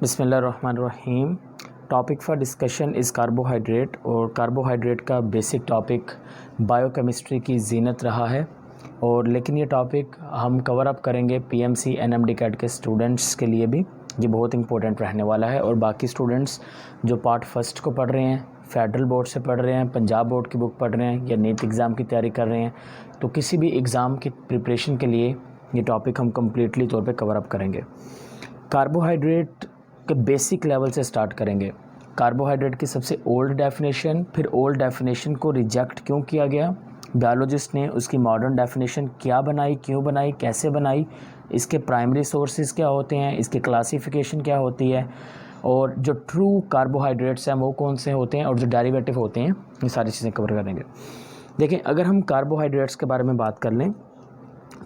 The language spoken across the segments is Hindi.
बिस्मिल्लाहिर्रहमानिर्रहीम। Topic for discussion is carbohydrate. और कार्बोहाइड्रेट का बेसिक टॉपिक बायोकेमिस्ट्री की जीनत रहा है, और लेकिन ये टॉपिक हम कवर अप करेंगे पीएमसी एनएमडी कैट के स्टूडेंट्स के लिए भी। ये बहुत इंपॉर्टेंट रहने वाला है। और बाकी स्टूडेंट्स जो पार्ट फर्स्ट को पढ़ रहे हैं, फेडरल बोर्ड से पढ़ रहे हैं, पंजाब बोर्ड की बुक पढ़ रहे हैं, या नीट एग्ज़ाम की तैयारी कर रहे हैं, तो किसी भी एग्ज़ाम की प्रिपरेशन के लिए ये टॉपिक हम कम्प्लीटली तौर पे कवर अप करेंगे। कार्बोहाइड्रेट के बेसिक लेवल से स्टार्ट करेंगे। कार्बोहाइड्रेट की सबसे ओल्ड डेफिनेशन, फिर ओल्ड डेफिनेशन को रिजेक्ट क्यों किया गया, बायोलॉजिस्ट ने उसकी मॉडर्न डेफिनेशन क्या बनाई, क्यों बनाई, कैसे बनाई, इसके प्राइमरी सोर्सेज क्या होते हैं, इसकी क्लासिफिकेशन क्या होती है, और जो ट्रू कार्बोहाइड्रेट्स हैं वो कौन से होते हैं, और जो डेरिवेटिव होते हैं, ये सारी चीज़ें कवर करेंगे। देखें, अगर हम कार्बोहाइड्रेट्स के बारे में बात कर लें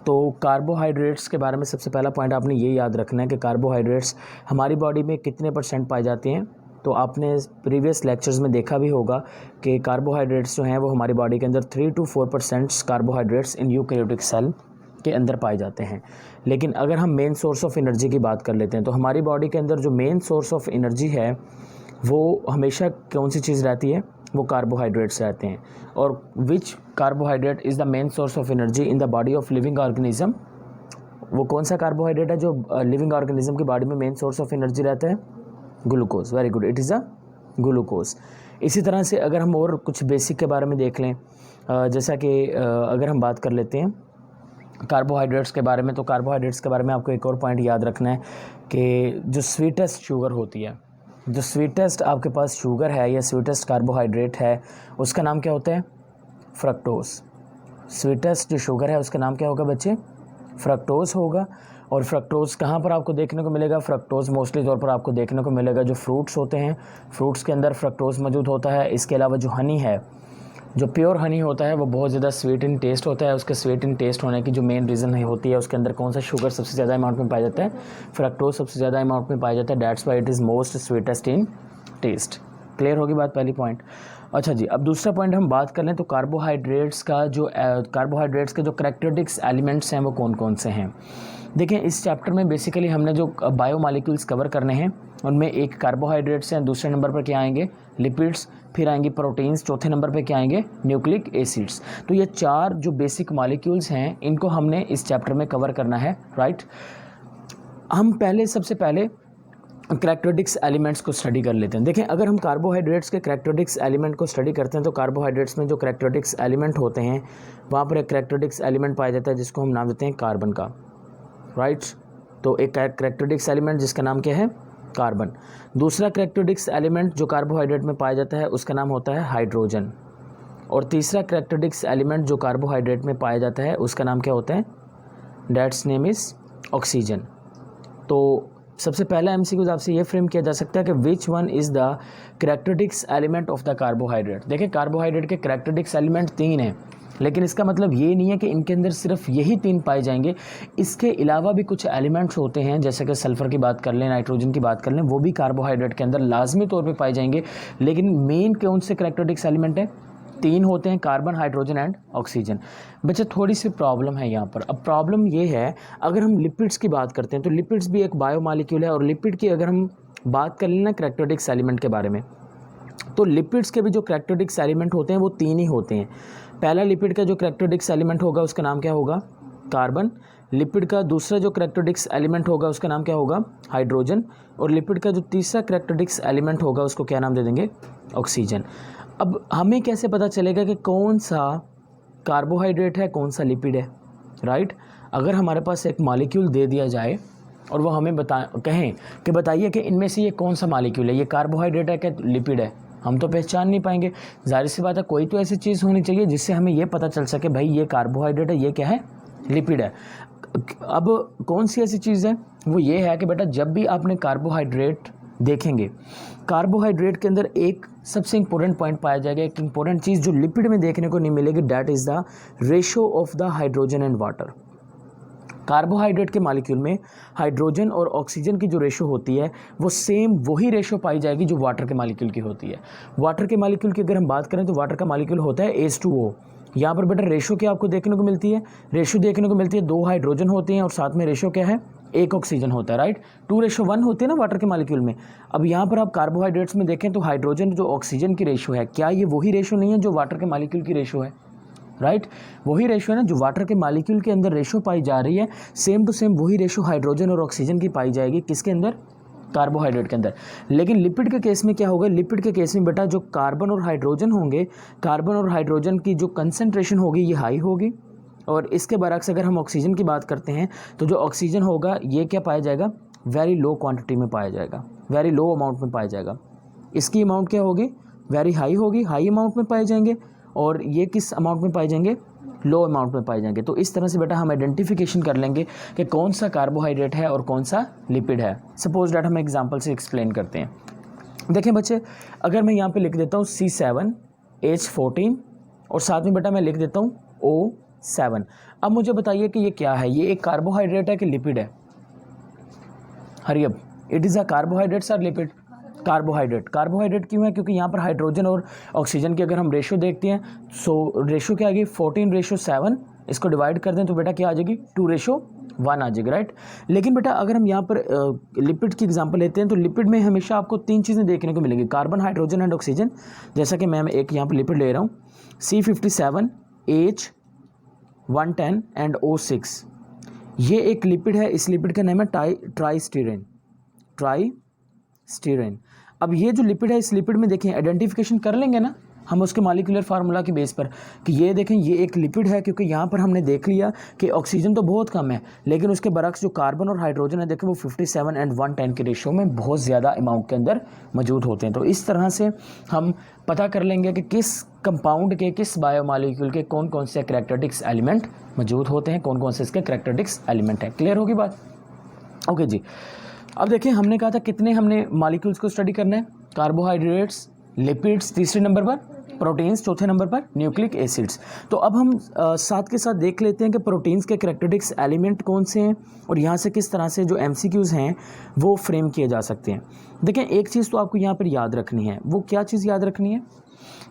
तो कार्बोहाइड्रेट्स के बारे में सबसे पहला पॉइंट आपने ये याद रखना है कि कार्बोहाइड्रेट्स हमारी बॉडी में कितने % पाए जाते हैं। तो आपने प्रीवियस लेक्चर्स में देखा भी होगा कि कार्बोहाइड्रेट्स जो हैं वो हमारी बॉडी के अंदर 3 to 4% carbohydrates in eukaryotic cell के अंदर पाए जाते हैं। लेकिन अगर हम मेन सोर्स ऑफ एनर्जी की बात कर लेते हैं तो हमारी बॉडी के अंदर जो मेन सोर्स ऑफ एनर्जी है वो हमेशा कौन सी चीज़ रहती है, वो कार्बोहाइड्रेट्स रहते हैं। और which carbohydrate is the main source of energy in the body of living organism. वो कौन सा कार्बोहाइड्रेट है जो लिविंग ऑर्गेनिज्म की बॉडी में मेन सोर्स ऑफ एनर्जी रहता है? Glucose. Very good, it is a glucose. इसी तरह से अगर हम और कुछ बेसिक के बारे में देख लें, जैसा कि अगर हम बात कर लेते हैं कार्बोहाइड्रेट्स के बारे में, तो कार्बोहाइड्रेट्स के बारे में आपको एक और पॉइंट याद रखना है कि जो स्वीटेस्ट शुगर होती है, जो स्वीटेस्ट आपके पास शुगर है या स्वीटेस्ट कार्बोहाइड्रेट है, उसका नाम क्या होता है? फ्रक्टोज। स्वीटेस्ट जो शुगर है उसका नाम क्या होगा बच्चे? फ्रक्टोज होगा। और फ्रक्टोज कहाँ पर आपको देखने को मिलेगा? फ्रक्टोज मोस्टली तौर पर आपको देखने को मिलेगा जो फ्रूट्स होते हैं, फ्रूट्स के अंदर फ्रक्टोज मौजूद होता है। इसके अलावा जो हनी है, जो प्योर हनी होता है, वो बहुत ज़्यादा स्वीट इन टेस्ट होता है। उसके स्वीट इन टेस्ट होने की जो मेन रीज़न होती है, उसके अंदर कौन सा शुगर सबसे ज़्यादा अमाउंट में पाया जाता है? फ्रक्टोज सबसे ज़्यादा अमाउंट में पाया जाता है। That's why it is most sweetest in taste. Clear होगी बात, पहली पॉइंट। अच्छा जी, अब दूसरा पॉइंट हम बात कर लें तो कार्बोहाइड्रेट्स के जो करैक्टरिस्टिक्स एलिमेंट्स हैं वो कौन कौन से हैं। देखें, इस चैप्टर में बेसिकली हमने जो बायोमॉलिक्यूल्स कवर करने हैं उनमें एक कार्बोहाइड्रेट्स हैं, दूसरे नंबर पर क्या आएंगे? लिपिड्स, फिर आएंगे प्रोटीन्स, चौथे नंबर पे क्या आएंगे? Nucleic acids. तो ये चार जो बेसिक मॉलिक्यूल्स हैं इनको हमने इस चैप्टर में कवर करना है, राइट। हम सबसे पहले करैक्टरिस्टिक्स एलिमेंट्स को स्टडी कर लेते हैं। देखें, अगर हम कार्बोहाइड्रेट्स के करैक्टरिस्टिक्स एलिमेंट को स्टडी करते हैं तो कार्बोहाइड्रेट्स में जो करैक्टरिस्टिक्स एलिमेंट होते हैं वहाँ पर एक करैक्टरिस्टिक्स एलिमेंट पाया जाता है जिसको हम नाम देते हैं कार्बन का, राइट। तो एक करैक्टरिस्टिक्स एलिमेंट जिसका नाम क्या है? कार्बन। दूसरा करैक्टरिस्टिक्स एलिमेंट जो कार्बोहाइड्रेट में पाया जाता है उसका नाम होता है हाइड्रोजन। और तीसरा करैक्टरिस्टिक्स एलिमेंट जो कार्बोहाइड्रेट में पाया जाता है उसका नाम क्या होता है? That's name is oxygen. तो सबसे पहला एमसीक्यूज आपसे ये फ्रेम किया जा सकता है कि which one is the characteristics element of the carbohydrate. देखिए, कार्बोहाइड्रेट के करैक्टरिस्टिक्स एलिमेंट 3 हैं, लेकिन इसका मतलब ये नहीं है कि इनके अंदर सिर्फ यही 3 पाए जाएंगे। इसके अलावा भी कुछ एलिमेंट्स होते हैं, जैसे कि सल्फ़र की बात कर लें, नाइट्रोजन की बात कर लें, वो भी कार्बोहाइड्रेट के अंदर लाजमी तौर पे पाए जाएंगे। लेकिन मेन कौन से करैक्टरिस्टिक्स एलिमेंट है? 3 होते हैं, कार्बन, हाइड्रोजन एंड ऑक्सीजन। बच्चे, थोड़ी सी प्रॉब्लम है यहाँ पर। अब प्रॉब्लम ये है, अगर हम लिपिड्स की बात करते हैं तो लिपिड्स भी एक बायोमॉलिक्यूल है, और लिपिड की अगर हम बात कर लें ना करैक्टरिस्टिक्स एलिमेंट के बारे में, तो लिपिड्स के भी जो करैक्टरिस्टिक्स एलिमेंट होते हैं वो 3 ही होते हैं। पहला लिपिड का जो करैक्टरिस्टिक्स एलिमेंट होगा उसका नाम क्या होगा? कार्बन। लिपिड का दूसरा जो करैक्टरिस्टिक्स एलिमेंट होगा उसका नाम क्या होगा? हाइड्रोजन। और लिपिड का जो तीसरा करैक्टरिस्टिक्स एलिमेंट होगा उसको क्या नाम दे देंगे? ऑक्सीजन। अब हमें कैसे पता चलेगा कि कौन सा कार्बोहाइड्रेट है, कौन सा लिपिड है, राइट। अगर हमारे पास एक मॉलिक्यूल दे दिया जाए और वो हमें कहें कि बताइए कि इनमें से ये कौन सा मॉलिक्यूल है, ये कार्बोहाइड्रेट है कि लिपिड है, हम तो पहचान नहीं पाएंगे। जाहिर सी बात है, कोई तो ऐसी चीज़ होनी चाहिए जिससे हमें ये पता चल सके भाई ये कार्बोहाइड्रेट है, ये क्या है? लिपिड है। अब कौन सी ऐसी चीज़ है? वो ये है कि बेटा, जब भी आपने कार्बोहाइड्रेट देखेंगे, कार्बोहाइड्रेट के अंदर एक सबसे इंपॉर्टेंट पॉइंट पाया जाएगा, एक इंपॉर्टेंट चीज़ जो लिपिड में देखने को नहीं मिलेगी, that is the ratio of the hydrogen and water. Carbohydrate के मॉलिक्यूल में हाइड्रोजन और ऑक्सीजन की जो रेशो होती है वो सेम वही रेशो पाई जाएगी जो वाटर के मॉलिक्यूल की होती है। वाटर के मॉलिक्यूल की अगर हम बात करें तो वाटर का मॉलिक्यूल होता है H2O। यहाँ पर बेटा रेशो क्या आपको देखने को मिलती है? रेशो देखने को मिलती है 2 हाइड्रोजन होते हैं और साथ में रेशो क्या है? एक ऑक्सीजन होता है, राइट। 2:1 होते हैं ना वाटर के मॉलिक्यूल में। अब यहाँ पर आप कार्बोहाइड्रेट्स में देखें तो हाइड्रोजन जो ऑक्सीजन की रेशो है, क्या ये वही रेशो नहीं है जो वाटर के मॉलिक्यूल की रेशो है, राइट। वही रेशो है ना जो वाटर के मॉलिक्यूल के अंदर रेशो पाई जा रही है, सेम टू सेम वही रेशो हाइड्रोजन और ऑक्सीजन की पाई जाएगी किसके अंदर, कार्बोहाइड्रेट के अंदर। लेकिन लिपिड के केस में क्या होगा, लिपिड के केस में बेटा जो कार्बन और हाइड्रोजन होंगे, कार्बन और हाइड्रोजन की जो कंसंट्रेशन होगी ये हाई होगी, और इसके बरक्स अगर हम ऑक्सीजन की बात करते हैं तो जो ऑक्सीजन होगा ये क्या पाया जाएगा, वेरी लो क्वांटिटी में पाया जाएगा, वेरी लो अमाउंट में पाया जाएगा। इसकी अमाउंट क्या होगी, वेरी हाई होगी, हाई अमाउंट में पाए जाएंगे, और ये किस अमाउंट में पाए जाएंगे, लो अमाउंट में पाए जाएंगे। तो इस तरह से बेटा हम आइडेंटिफिकेशन कर लेंगे कि कौन सा कार्बोहाइड्रेट है और कौन सा लिपिड है। सपोज डेट हम एग्जांपल से एक्सप्लेन करते हैं। देखें बच्चे, अगर मैं यहाँ पे लिख देता हूँ C7H14 और साथ में बेटा मैं लिख देता हूँ O7। अब मुझे बताइए कि ये क्या है, ये एक कार्बोहाइड्रेट है कि लिपिड है, हरी अब, इट इज़ अ कार्बोहाइड्रेट्स और लिपिड, कार्बोहाइड्रेट। कार्बोहाइड्रेट क्यों है, क्योंकि यहाँ पर हाइड्रोजन और ऑक्सीजन की अगर हम रेशो देखते हैं, सो रेशो क्या आएगी 14:7, इसको डिवाइड कर दें तो बेटा क्या आ जाएगी 2:1 आ जाएगी, राइट। लेकिन बेटा अगर हम यहाँ पर लिपिड की एग्जांपल लेते हैं तो लिपिड में हमेशा आपको 3 चीज़ें देखने को मिलेंगी, कार्बन, हाइड्रोजन एंड ऑक्सीजन। जैसा कि मैं एक यहाँ पर लिपिड ले रहा हूँ C57H110 एंड O6, ये एक लिपिड है, इस लिपिड का नाम है ट्राइस्टीरेन, ट्राइस्टीरेन। अब ये जो लिपिड है, इस लिपिड में देखें आइडेंटिफिकेशन कर लेंगे ना हम उसके मॉलिक्यूलर फार्मूला की बेस पर कि ये देखें ये एक लिपिड है, क्योंकि यहाँ पर हमने देख लिया कि ऑक्सीजन तो बहुत कम है, लेकिन उसके बरक्स जो कार्बन और हाइड्रोजन है देखें वो 57 एंड 110 के रेशियो में बहुत ज़्यादा अमाउंट के अंदर मौजूद होते हैं। तो इस तरह से हम पता कर लेंगे कि किस कंपाउंड के, किस बायोमॉलिक्यूल के कौन कौन से करैक्टरिस्टिक्स एलिमेंट मौजूद होते हैं, कौन कौन से इसके करैक्टरिस्टिक्स एलिमेंट हैं। क्लियर होगी बात, ओके जी। अब देखिए हमने कहा था कितने हमने मॉलिक्यूल्स को स्टडी करना है, कार्बोहाइड्रेट्स, लिपिड्स तीसरे नंबर पर, प्रोटीन्स चौथे नंबर पर, न्यूक्लिक एसिड्स। तो अब हम साथ के साथ देख लेते हैं कि प्रोटीन्स के करैक्टरिस्टिक्स एलिमेंट कौन से हैं और यहाँ से किस तरह से जो एमसीक्यूज़ हैं वो फ्रेम किए जा सकते हैं। देखें एक चीज़ तो आपको यहाँ पर याद रखनी है, वो क्या चीज़ याद रखनी है,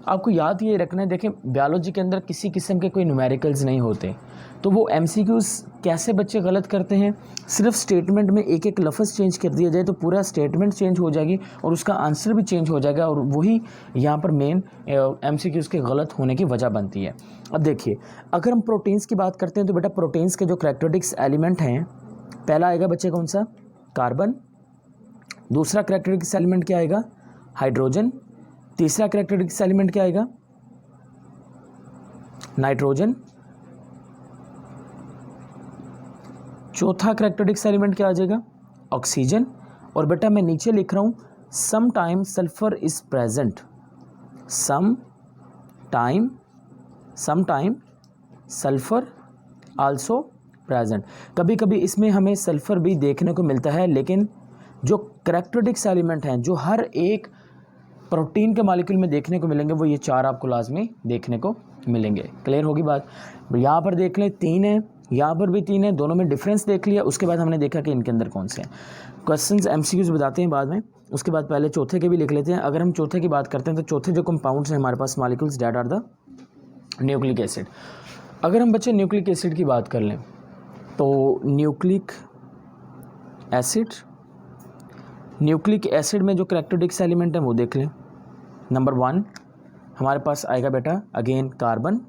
आपको याद ये रखना है, देखें बायोलॉजी के अंदर किसी किस्म के कोई न्यूमेरिकल्स नहीं होते, तो वो एमसीक्यूज़ कैसे बच्चे गलत करते हैं, सिर्फ स्टेटमेंट में एक एक लफ्ज़ चेंज कर दिया जाए तो पूरा स्टेटमेंट चेंज हो जाएगी और उसका आंसर भी चेंज हो जाएगा, और वही यहाँ पर मेन एमसीक्यूज़ के गलत होने की वजह बनती है। अब देखिए अगर हम प्रोटीन्स की बात करते हैं तो बेटा प्रोटीन्स के जो करैक्टरिस्टिक्स एलिमेंट हैं, पहला आएगा बच्चे कौन सा, कार्बन। दूसरा करैक्टरिस्टिक्स एलिमेंट क्या आएगा, हाइड्रोजन। तीसरा करैक्टरिस्टिक्स एलिमेंट क्या आएगा, नाइट्रोजन। चौथा करैक्टरिस्टिक्स एलिमेंट क्या आ जाएगा, ऑक्सीजन। और बेटा मैं नीचे लिख रहा हूं some time sulphur is present, some time sulphur also present. कभी कभी इसमें हमें सल्फर भी देखने को मिलता है, लेकिन जो करैक्टरिस्टिक्स एलिमेंट हैं जो हर एक प्रोटीन के मॉलिक्यूल में देखने को मिलेंगे वो ये 4 आपको लाजमी देखने को मिलेंगे। क्लियर होगी बात, यहाँ पर देख लें 3 है, यहाँ पर भी 3 है, दोनों में डिफरेंस देख लिया। उसके बाद हमने देखा कि इनके अंदर कौन से हैं। क्वेश्चंस एमसीक्यूज बताते हैं बाद में, उसके बाद पहले चौथे के भी लिख लेते हैं। अगर हम चौथे की बात करते हैं तो चौथे जो कंपाउंड्स हैं हमारे पास molecules, that are the nucleic acid. अगर हम बच्चे न्यूक्लिक एसिड की बात कर लें तो न्यूक्लिक एसिड में जो करैक्टरिस्टिक्स एलिमेंट हैं वो देख लें। नंबर 1 हमारे पास आएगा बेटा again carbon,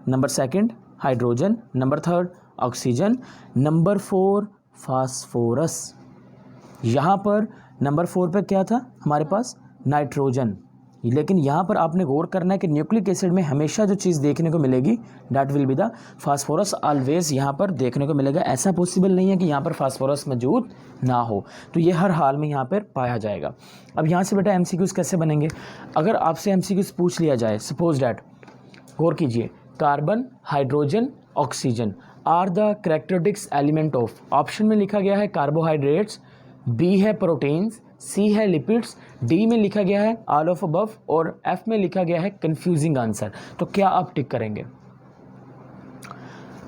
number 2 hydrogen, number 3 oxygen, number 4 phosphorus. यहाँ पर नंबर 4 पे क्या था हमारे पास, नाइट्रोजन। लेकिन यहाँ पर आपने गौर करना है कि न्यूक्लिक एसिड में हमेशा जो चीज़ देखने को मिलेगी that will be the phosphorus, always यहाँ पर देखने को मिलेगा। ऐसा पॉसिबल नहीं है कि यहाँ पर फास्फोरस मौजूद ना हो, तो ये हर हाल में यहाँ पर पाया जाएगा। अब यहाँ से बेटा एमसीक्यूज़ कैसे बनेंगे, अगर आपसे एमसीक्यूज़ पूछ लिया जाए, सपोज डैट, गौर कीजिए, carbon, hydrogen, oxygen are the characteristics element of, option में लिखा गया है कार्बोहाइड्रेट्स, बी है प्रोटीन्स, सी है लिपिड्स, डी में लिखा गया है ऑल ऑफ अबव और एफ में लिखा गया है कंफ्यूजिंग आंसर। तो क्या आप टिक करेंगे,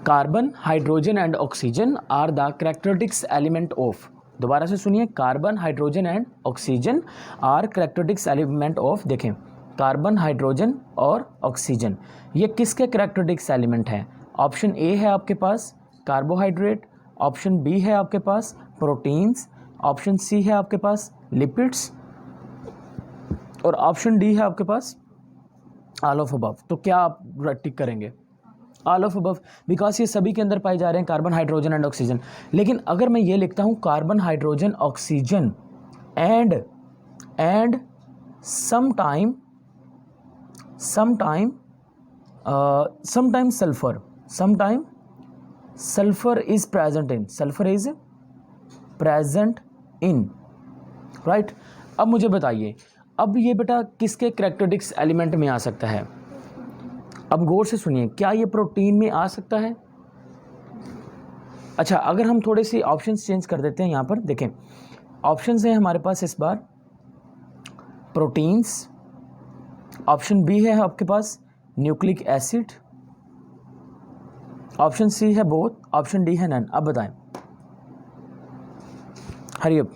carbon, hydrogen and oxygen are the characteristics element of, दोबारा से सुनिए, carbon, hydrogen and oxygen are characteristics element of. देखें कार्बन, हाइड्रोजन और ऑक्सीजन ये किसके करैक्टरिस्टिक्स एलिमेंट हैं, ऑप्शन ए है आपके पास कार्बोहाइड्रेट, ऑप्शन बी है आपके पास प्रोटीन्स, ऑप्शन सी है आपके पास लिपिड्स, और ऑप्शन डी है आपके पास ऑल ऑफ अबव। तो क्या आप टिक करेंगे? ऑल ऑफ अबव, बिकॉज ये सभी के अंदर पाए जा रहे हैं कार्बन, हाइड्रोजन एंड ऑक्सीजन। लेकिन अगर मैं ये लिखता हूँ carbon, hydrogen, oxygen and sometime sulphur is present in, right. अब मुझे बताइए, अब ये बेटा किसके कैरेक्टरिस्टिक्स एलिमेंट में आ सकता है? अब गौर से सुनिए, क्या ये प्रोटीन में आ सकता है? अच्छा, अगर हम थोड़े से ऑप्शंस चेंज कर देते हैं, यहाँ पर देखें ऑप्शंस हैं हमारे पास इस बार प्रोटीन्स, ऑप्शन बी है आपके पास न्यूक्लिक एसिड, ऑप्शन सी है बोथ, ऑप्शन डी है नन। अब बताएं, हरी अप,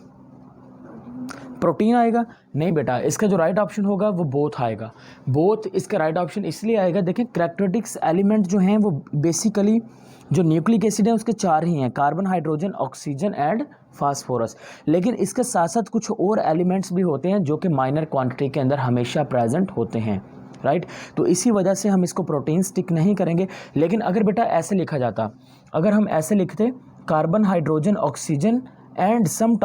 प्रोटीन आएगा? नहीं बेटा, इसका जो राइट ऑप्शन होगा वो बोथ आएगा। बोथ इसका राइट ऑप्शन इसलिए आएगा, देखें कैरेक्टरिस्टिक्स एलिमेंट जो हैं वो बेसिकली जो न्यूक्लिक एसिड है उसके 4 ही हैं, carbon, hydrogen, oxygen and phosphorus. लेकिन इसके साथ साथ कुछ और एलिमेंट्स भी होते हैं जो कि माइनर क्वांटिटी के अंदर हमेशा प्रेजेंट होते हैं, राइट। तो इसी वजह से हम इसको प्रोटीन टिक नहीं करेंगे। लेकिन अगर बेटा ऐसे लिखा जाता, अगर हम ऐसे लिखते carbon, hydrogen, oxygen and some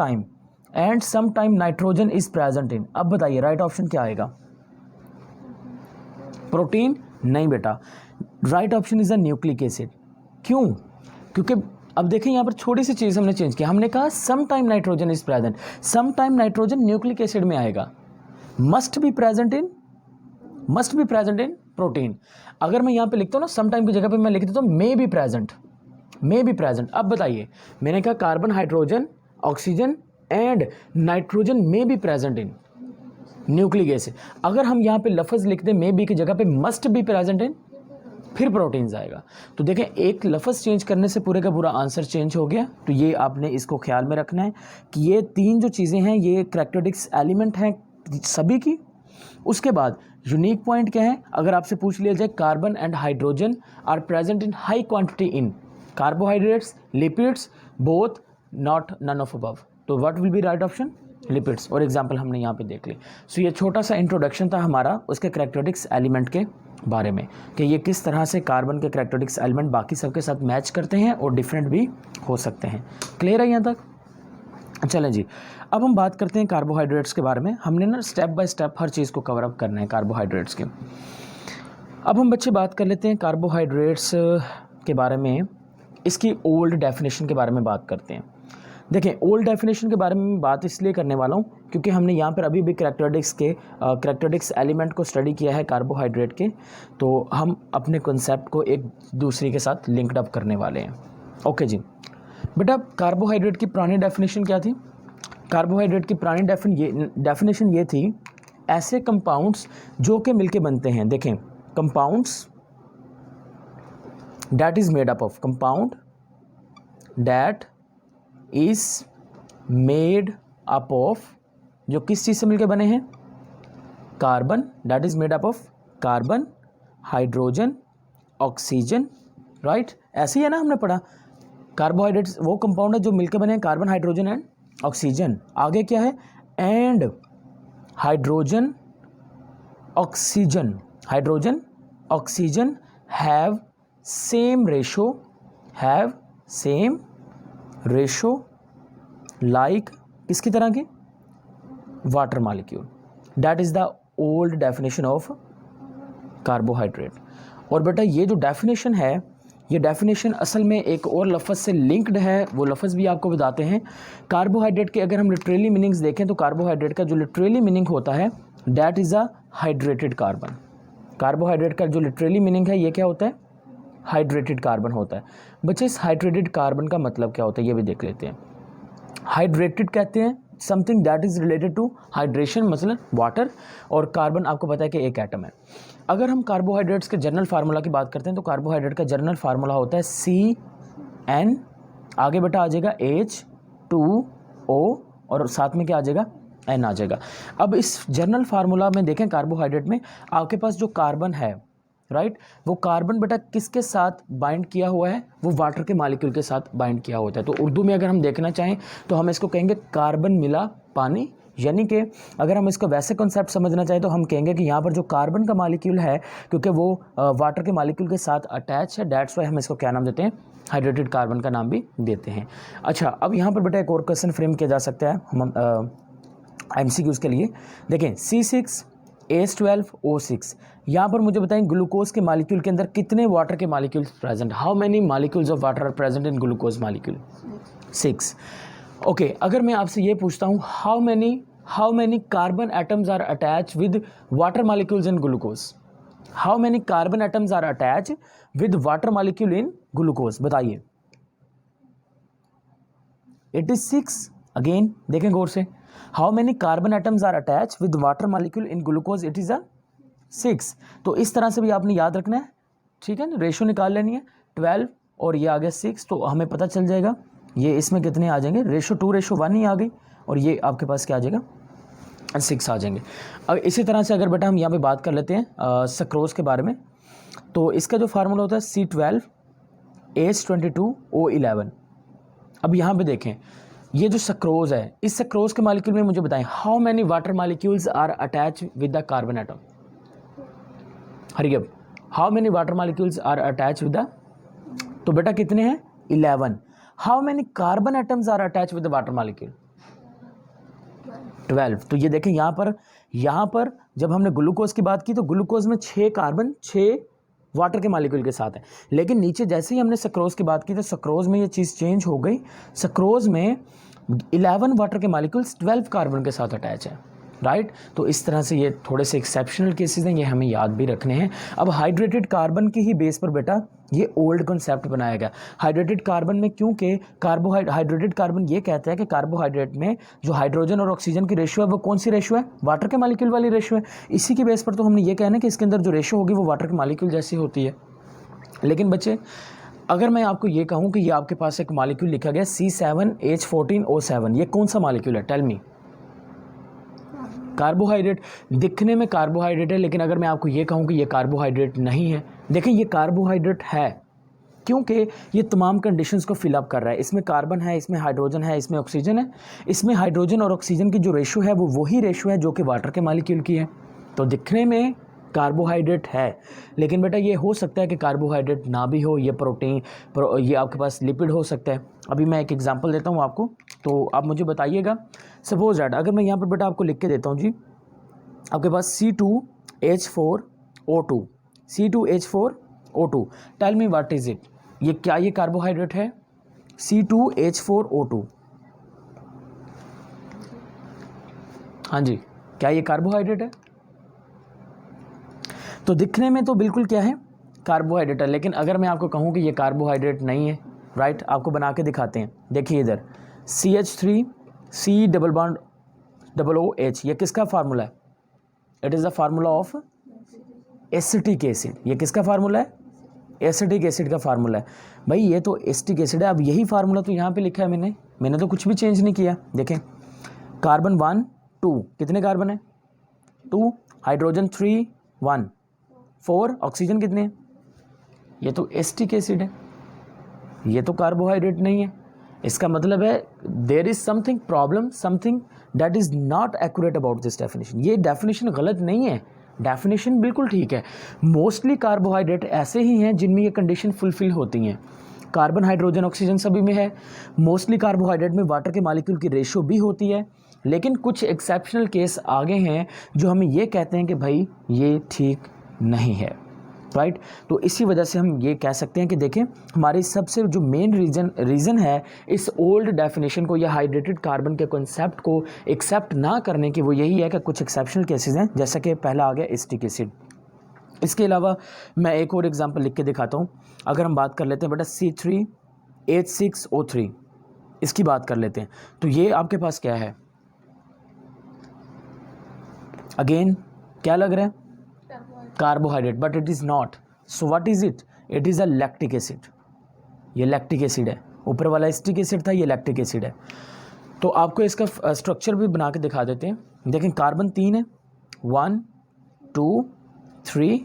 time nitrogen is present in, अब बताइए राइट ऑप्शन क्या आएगा? प्रोटीन? नहीं बेटा, right option is a nucleic acid. क्यों? क्योंकि अब देखें यहाँ पर छोटी सी चीज़ हमने चेंज किया, हमने कहा some time nitrogen is present, some time nitrogen nucleic acid में आएगा, must be present in protein. अगर मैं यहाँ पे लिखता हूँ ना सम टाइम की जगह पे मैं लिख देता हूँ मे बी प्रेजेंट। अब बताइए, मैंने कहा carbon, hydrogen, oxygen and nitrogen may be present in nucleic acid. अगर हम यहाँ पे लफ्ज़ लिख दें मे बी की जगह पे मस्ट बी प्रेजेंट इन, फिर प्रोटीन्स आएगा। तो देखें, एक लफ्ज़ चेंज करने से पूरे का पूरा आंसर चेंज हो गया। तो ये आपने इसको ख्याल में रखना है कि ये 3 जो चीज़ें हैं ये कैरेक्टरिस्टिक्स एलिमेंट हैं सभी की। उसके बाद यूनिक पॉइंट क्या है? अगर आपसे पूछ लिया जाए carbon and hydrogen are present in high quantity in carbohydrates, lipids, both, not, none of above, तो what will be right option? Lipids. और एग्जाम्पल हमने यहाँ पे देख ली। सो ये छोटा सा इंट्रोडक्शन था हमारा उसके कैरेक्टरिस्टिक्स एलिमेंट के बारे में कि ये किस तरह से कार्बन के कैरेक्टरिस्टिक्स एलिमेंट बाकी सबके साथ मैच करते हैं और डिफरेंट भी हो सकते हैं। क्लियर है यहाँ तक? चलें जी, अब हम बात करते हैं कार्बोहाइड्रेट्स के बारे में। हमने ना स्टेप बाय स्टेप हर चीज़ को कवर अप करना है कार्बोहाइड्रेट्स के। अब हम बच्चे बात कर लेते हैं कार्बोहाइड्रेट्स के बारे में, इसकी ओल्ड डेफिनेशन के बारे में बात करते हैं। देखें, ओल्ड डेफिनेशन के बारे में बात इसलिए करने वाला हूँ क्योंकि हमने यहाँ पर अभी भी कैरेक्टरिस्टिक्स एलिमेंट को स्टडी किया है कार्बोहाइड्रेट के, तो हम अपने कॉन्सेप्ट को एक दूसरे के साथ लिंक्ड अप करने वाले हैं। ओके जी बेटा, कार्बोहाइड्रेट की पुरानी डेफिनेशन क्या थी? कार्बोहाइड्रेट की पुरानी डेफिनेशन ये थी, ऐसे कंपाउंड्स जो कि मिलके बनते हैं। देखें, compounds that is made up of, compound that is made up of, जो किस चीज़ से मिलके बने हैं? Carbon, that is made up of carbon, hydrogen, oxygen, right. ऐसे ही है ना, हमने पढ़ा कार्बोहाइड्रेट्स वो कंपाउंड है जो मिलके बने हैं कार्बन, हाइड्रोजन एंड ऑक्सीजन। आगे क्या है? And hydrogen oxygen have same ratio like किसकी तरह की? Water molecule. That is the old definition of carbohydrate. और बेटा ये जो डेफिनेशन है, ये डेफिनेशन असल में एक और लफ्ज़ से लिंक्ड है, वो लफ्ज़ भी आपको बताते हैं। कार्बोहाइड्रेट के अगर हम लिटरेली मीनिंग्स देखें तो कार्बोहाइड्रेट का जो लिटरेली मीनिंग होता है that is a hydrated carbon. Carbohydrate का जो लिटरेली मीनिंग है ये क्या होता है? हाइड्रेटेड कार्बन होता है। बच्चे, इस हाइड्रेटेड कार्बन का मतलब क्या होता है ये भी देख लेते हैं। हाइड्रेटेड कहते हैं something that is related to hydration, मतलब वाटर, और कार्बन आपको पता है कि एक एटम है। अगर हम कार्बोहाइड्रेट्स के जनरल फार्मूला की बात करते हैं तो कार्बोहाइड्रेट का जनरल फार्मूला होता है CN, आगे बेटा आ जाएगा H2O और साथ में क्या आ जाएगा? N आ जाएगा। अब इस जनरल फार्मूला में देखें कार्बोहाइड्रेट में आपके पास जो कार्बन है, राइट। वो कार्बन बेटा किसके साथ बाइंड किया हुआ है, वो वाटर के मॉलिक्यूल के साथ बाइंड किया होता है। तो उर्दू में अगर हम देखना चाहें तो हम इसको कहेंगे कार्बन मिला पानी, यानी कि अगर हम इसको वैसे कॉन्सेप्ट समझना चाहें तो हम कहेंगे कि यहाँ पर जो कार्बन का मॉलिक्यूल है, क्योंकि वो वाटर के मॉलिक्यूल के साथ अटैच है, दैट्स वाई हम इसको क्या नाम देते हैं, हाइड्रेटेड कार्बन का नाम भी देते हैं। अच्छा, अब यहाँ पर बेटा एक और क्वेश्चन फ्रेम किया जा सकता है हम MCQs के लिए। देखें C6H12O6, यहाँ पर मुझे बताएं ग्लूकोज के मॉलिक्यूल के अंदर कितने वाटर के molecules present, how many molecules of water are present in glucose molecule, 6। Okay, अगर मैं आपसे ये पूछता हूँ how many carbon atoms are attach with water molecules in glucose, how many carbon atoms are attach with water molecule in glucose, बताइए। It is 6। अगेन देखें गौर से, how many carbon atoms are attach with water molecule in glucose, it is a 6। तो इस तरह से भी आपने याद रखना है, ठीक है ना, रेशो निकाल लेनी है 12 और ये आ गया 6, तो हमें पता चल जाएगा ये इसमें कितने आ जाएंगे, रेशो 2:1 ही आ गई, और ये आपके पास क्या आ जाएगा, 6 आ जाएंगे। अब इसी तरह से अगर बेटा हम यहाँ पे बात कर लेते हैं सक्रोज के बारे में, तो इसका जो फार्मूला होता है C12H22O11। अब यहाँ पे देखें, ये जो सक्रोज है, इस सक्रोज के मॉलिक्यूल में मुझे बताएं how many water molecules are attach with the carbon atom, hurry up, how many water molecules are attach with the, तो बेटा कितने हैं, 11। How many carbon atoms are attach with the water molecule, 12। तो ये देखें यहाँ पर जब हमने ग्लूकोज की बात की तो ग्लूकोज में 6 कार्बन 6 वाटर के मॉलिक्यूल के साथ है, लेकिन नीचे जैसे ही हमने सक्रोज की बात की तो सक्रोज में ये चीज़ चेंज हो गई, सक्रोज में 11 वाटर के मॉलिक्यूल्स 12 कार्बन के साथ अटैच है, राइट। तो इस तरह से ये थोड़े से एक्सेप्शनल केसेस हैं, ये हमें याद भी रखने हैं। अब हाइड्रेटेड कार्बन की ही बेस पर बेटा ये ओल्ड कॉन्सेप्ट बनाया गया हाइड्रेटेड कार्बन में, क्योंकि हाइड्रेटेड कार्बन ये कहता है कि कार्बोहाइड्रेट में जो हाइड्रोजन और ऑक्सीजन की रेशियो है वो कौन सी रेशियो है, वाटर के मॉलिक्यूल वाली रेशियो है। इसी की बेस पर तो हमने ये कहना है कि इसके अंदर जो रेशियो होगी वो वाटर के मॉलिक्यूल जैसी होती है। लेकिन बच्चे, अगर मैं आपको ये कहूँ कि ये आपके पास एक मॉलिक्यूल लिखा गया C7H14O7, ये कौन सा मॉलिक्यूल है, टेल मी। कार्बोहाइड्रेट, दिखने में कार्बोहाइड्रेट है, लेकिन अगर मैं आपको ये कहूँ कि ये कार्बोहाइड्रेट नहीं है, देखें ये कार्बोहाइड्रेट है क्योंकि ये तमाम कंडीशंस को फिल अप कर रहा है। इसमें कार्बन है, इसमें हाइड्रोजन है, इसमें ऑक्सीजन है। इसमें हाइड्रोजन और ऑक्सीजन की जो रेशियो है वो वही रेशियो है जो कि वाटर के मॉलिक्यूल की है। तो दिखने में कार्बोहाइड्रेट है, लेकिन बेटा ये हो सकता है कि कार्बोहाइड्रेट ना भी हो, ये प्रोटीन ये आपके पास लिपिड हो सकता है। अभी मैं एक एग्जांपल देता हूँ आपको, तो आप मुझे बताइएगा। सपोज दैट अगर मैं यहाँ पर बेटा आपको लिख के देता हूँ जी, आपके पास C2H4O2, C2H4O2, tell me what is it, ये क्या ये कार्बोहाइड्रेट है, C2H4O2, हाँ जी, क्या ये कार्बोहाइड्रेट है। तो दिखने में तो बिल्कुल क्या है, कार्बोहाइड्रेट है, लेकिन अगर मैं आपको कहूँ कि ये कार्बोहाइड्रेट नहीं है, राइट, आपको बना के दिखाते हैं। देखिए इधर CH3COOH, ये किसका फार्मूला है, it is the formula of acetic acid. ये किसका फार्मूला है, एसिटिक एसिड का फार्मूला है। भाई ये तो एसिटिक एसिड है। अब यही फार्मूला तो यहाँ पे लिखा है मैंने तो कुछ भी चेंज नहीं किया। देखें, कार्बन 1 2, कितने कार्बन है, 2, हाइड्रोजन 3 1, 4, ऑक्सीजन कितने, ये तो एसिटिक एसिड है, ये तो कार्बोहाइड्रेट नहीं है। इसका मतलब है there is something problem, something that is not accurate about this definition. ये डेफिनेशन गलत नहीं है, डेफिनेशन बिल्कुल ठीक है। मोस्टली कार्बोहाइड्रेट ऐसे ही हैं जिनमें ये कंडीशन फुलफिल होती हैं। कार्बन, हाइड्रोजन, ऑक्सीजन सभी में है। मोस्टली कार्बोहाइड्रेट में वाटर के मॉलिक्यूल की रेशियो भी होती है, लेकिन कुछ एक्सेप्शनल केस आगे हैं जो हमें ये कहते हैं कि भाई ये ठीक नहीं है, राइट। तो इसी वजह से हम ये कह सकते हैं कि देखें, हमारे सबसे जो मेन रीज़न है इस ओल्ड डेफिनेशन को या हाइड्रेटेड कार्बन के कॉन्सेप्ट को एक्सेप्ट ना करने की, वो यही है कि कुछ एक्सेप्शनल केसेस हैं, जैसा कि पहला आ गया एसिटिक एसिड। इसके अलावा मैं एक और एग्जांपल लिख के दिखाता हूँ। अगर हम बात कर लेते हैं बेटा C3H6O3, इसकी बात कर लेते हैं, तो ये आपके पास क्या है, अगेन क्या लग रहा है, carbohydrate, but it is not. So what is it, it is a lactic acid. ये लैक्टिक एसिड है, ऊपर वाला एसिटिक एसिड था, ये लैक्टिक एसिड है। तो आपको इसका स्ट्रक्चर भी बना के दिखा देते हैं। देखें, कार्बन 3 है, 1 2 3,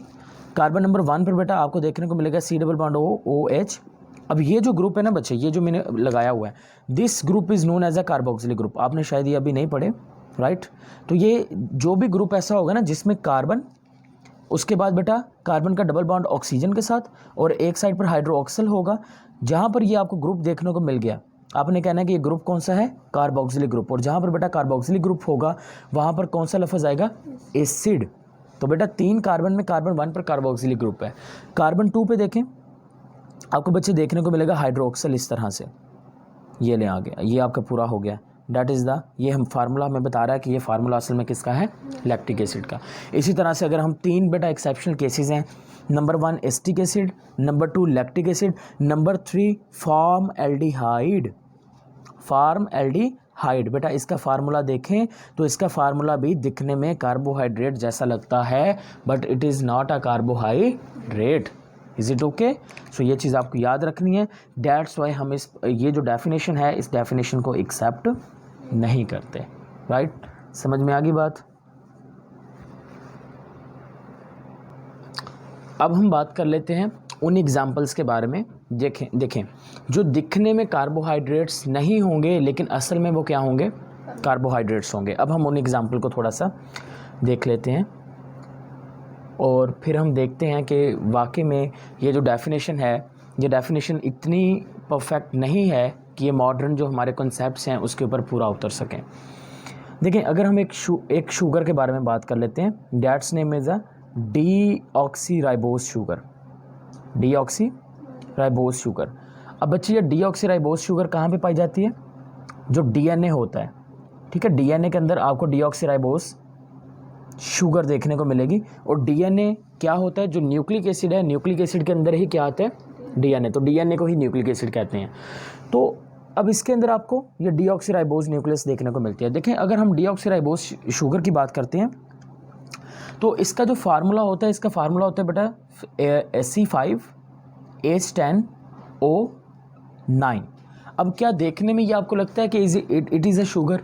कार्बन नंबर 1 पर बेटा आपको देखने को मिलेगा C डबल बॉन्ड OH। अब ये जो ग्रुप है ना बच्चे, ये जो मैंने लगाया हुआ है, this group is known as a carboxylic group. आपने शायद ये अभी नहीं पढ़े, राइट। तो ये जो भी ग्रुप ऐसा होगा ना जिसमें कार्बन, उसके बाद बेटा कार्बन का डबल बॉन्ड ऑक्सीजन के साथ और एक साइड पर हाइड्रोक्सिल होगा, जहाँ पर ये आपको ग्रुप देखने को मिल गया, आपने कहना है कि ये ग्रुप कौन सा है, कार्बोक्सिलिक ग्रुप। और जहाँ पर बेटा कार्बोक्सिलिक ग्रुप होगा वहाँ पर कौन सा लफ्ज़ आएगा, एसिड। तो बेटा 3 कार्बन में कार्बन 1 पर कार्बोक्सिलिक ग्रुप है। कार्बन 2 पे देखें, आपको बच्चे देखने को मिलेगा हाइड्रोक्सिल इस तरह से, ये ले आ गया, ये आपका पूरा हो गया। डैट इज़ द, ये हम फार्मूला हमें बता रहा है कि ये फार्मूला असल में किसका है, लैक्टिक एसिड का। इसी तरह से अगर हम 3 बेटा एक्सेप्शनल केसेस हैं, number 1 acetic acid, number 2 lactic acid, number 3 form aldehyde. Form aldehyde बेटा इसका फार्मूला देखें तो इसका फार्मूला भी दिखने में कार्बोहाइड्रेट जैसा लगता है, but it is not a carbohydrate. Is it okay? So ये चीज़ आपको याद रखनी है। डैट्स वाई हम इस ये जो डेफिनेशन है इस डेफिनेशन को एक्सेप्ट नहीं करते, राइट। समझ में आ गई बात। अब हम बात कर लेते हैं उन एग्जाम्पल्स के बारे में। देखें जो दिखने में कार्बोहाइड्रेट्स नहीं होंगे लेकिन असल में वो क्या होंगे, कार्बोहाइड्रेट्स होंगे। अब हम उन एग्जाम्पल को थोड़ा सा देख लेते हैं और फिर हम देखते हैं कि वाकई में ये जो डेफिनेशन है, ये डेफिनेशन इतनी परफेक्ट नहीं है कि ये मॉडर्न जो हमारे कॉन्सेप्ट्स हैं उसके ऊपर पूरा उतर सकें। देखें अगर हम एक शुगर के बारे में बात कर लेते हैं, that's name is a deoxyribose sugar. Deoxyribose sugar. अब बच्चे ये डीऑक्सीराइबोज शुगर कहाँ पे पाई जाती है, जो डीएनए होता है, ठीक है। डीएनए के अंदर आपको डीऑक्सीराइबोज शुगर देखने को मिलेगी। और डीएनए क्या होता है, जो न्यूक्लिक एसिड है, न्यूक्लिक एसिड के अंदर ही क्या आता है, डीएनए। तो डीएनए को ही न्यूक्लिक एसिड कहते हैं। तो अब इसके अंदर आपको ये डीऑक्सीराइबोज न्यूक्लियस देखने को मिलती है। देखें अगर हम डीऑक्सीराइबोज शुगर की बात करते हैं तो इसका जो फार्मूला होता है, इसका फार्मूला होता है बेटा C5H10O9। अब क्या देखने में ये आपको लगता है कि इट इज़ अ शुगर?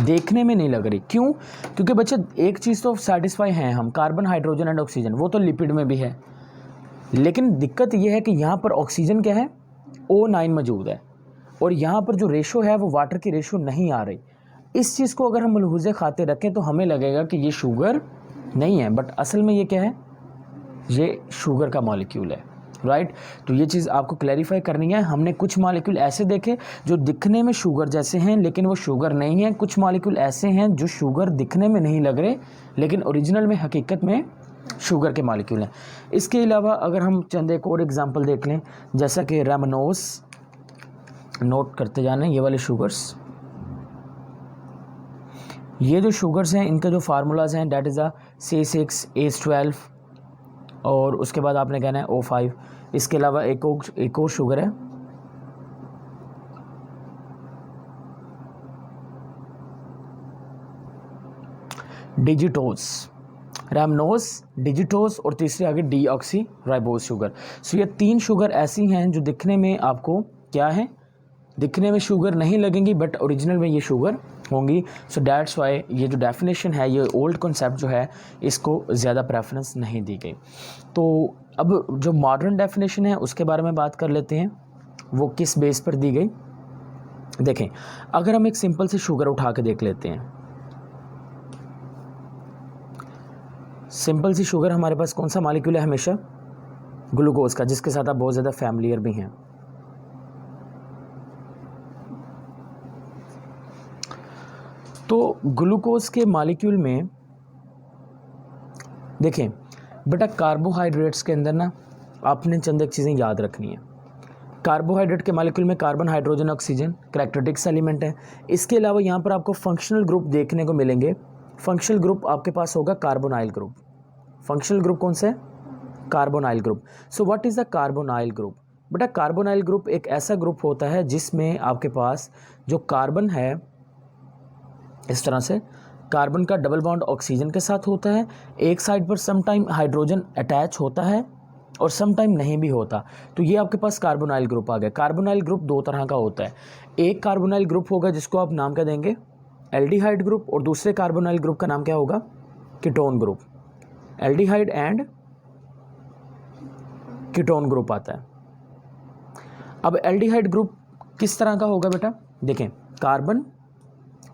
देखने में नहीं लग रही। क्यों? क्योंकि बच्चे एक चीज़ तो सेटिस्फाई हैं हम, कार्बन हाइड्रोजन एंड ऑक्सीजन, वो तो लिपिड में भी है। लेकिन दिक्कत ये है कि यहाँ पर ऑक्सीजन क्या है, O9 मौजूद है, और यहाँ पर जो रेशो है वो वाटर की रेशो नहीं आ रही। इस चीज़ को अगर हम मलहूज़े खाते रखें तो हमें लगेगा कि ये शुगर नहीं है, बट असल में ये क्या है, ये शुगर का मॉलिक्यूल है, राइट। तो ये चीज़ आपको क्लैरिफाई करनी है। हमने कुछ मॉलिक्यूल ऐसे देखे जो दिखने में शुगर जैसे हैं लेकिन वो शुगर नहीं है। कुछ मॉलिक्यूल ऐसे हैं जो शुगर दिखने में नहीं लग रहे लेकिन ओरिजिनल में हकीकत में शुगर के मॉलिक्यूल हैं। इसके अलावा अगर हम चंद एक और एग्जांपल देख लें, जैसा कि रेमनोस, नोट करते जाना ये वाले शुगर्स, ये जो शुगर्स हैं इनके जो फार्मूलाज हैं डैट इज़ अ C6H12 और उसके बाद आपने कहना है O5। इसके अलावा एक और शुगर है डिजिटोस, रेमनोस, डिजिटोस और तीसरी आगे डीऑक्सीराइबोज शुगर। सो ये 3 शुगर ऐसी हैं जो दिखने में आपको क्या है, दिखने में शुगर नहीं लगेंगी बट ओरिजिनल में ये शुगर होंगी। सो डैट्स वाई ये जो डेफिनेशन है, ये ओल्ड कॉन्सेप्ट जो है, इसको ज़्यादा प्रेफरेंस नहीं दी गई। तो अब जो मॉडर्न डेफिनेशन है उसके बारे में बात कर लेते हैं, वो किस बेस पर दी गई। देखें अगर हम एक सिंपल सी शुगर उठा के देख लेते हैं, सिंपल सी शुगर हमारे पास कौन सा मॉलिक्यूल है हमेशा, ग्लूकोज का, जिसके साथ आप बहुत ज़्यादा फैमिलियर भी हैं। तो ग्लूकोज के मॉलिक्यूल में देखें बेटा, कार्बोहाइड्रेट्स के अंदर ना आपने चंद एक चीज़ें याद रखनी है। कार्बोहाइड्रेट के मॉलिक्यूल में carbon, hydrogen, oxygen characteristics element है। इसके अलावा यहाँ पर आपको फंक्शनल ग्रुप देखने को मिलेंगे। फंक्शनल ग्रुप आपके पास होगा कार्बोनाइल ग्रुप। फंक्शनल ग्रुप कौन सा है, carbonyl group. So what is the carbonyl group? बेटा कार्बोनाइल ग्रुप एक ऐसा ग्रुप होता है जिसमें आपके पास जो कार्बन है, इस तरह से कार्बन का डबल बॉन्ड ऑक्सीजन के साथ होता है, एक साइड पर सम टाइम हाइड्रोजन अटैच होता है और सम टाइम नहीं भी होता। तो ये आपके पास कार्बोनाइल ग्रुप आ गया। कार्बोनाइल ग्रुप 2 तरह का होता है। एक कार्बोनाइल ग्रुप होगा जिसको आप नाम क्या देंगे, एल्डिहाइड ग्रुप, और दूसरे कार्बोनाइल ग्रुप का नाम क्या होगा, ketone group. Aldehyde and ketone group आता है। अब एल्डिहाइड ग्रुप किस तरह का होगा बेटा, देखें कार्बन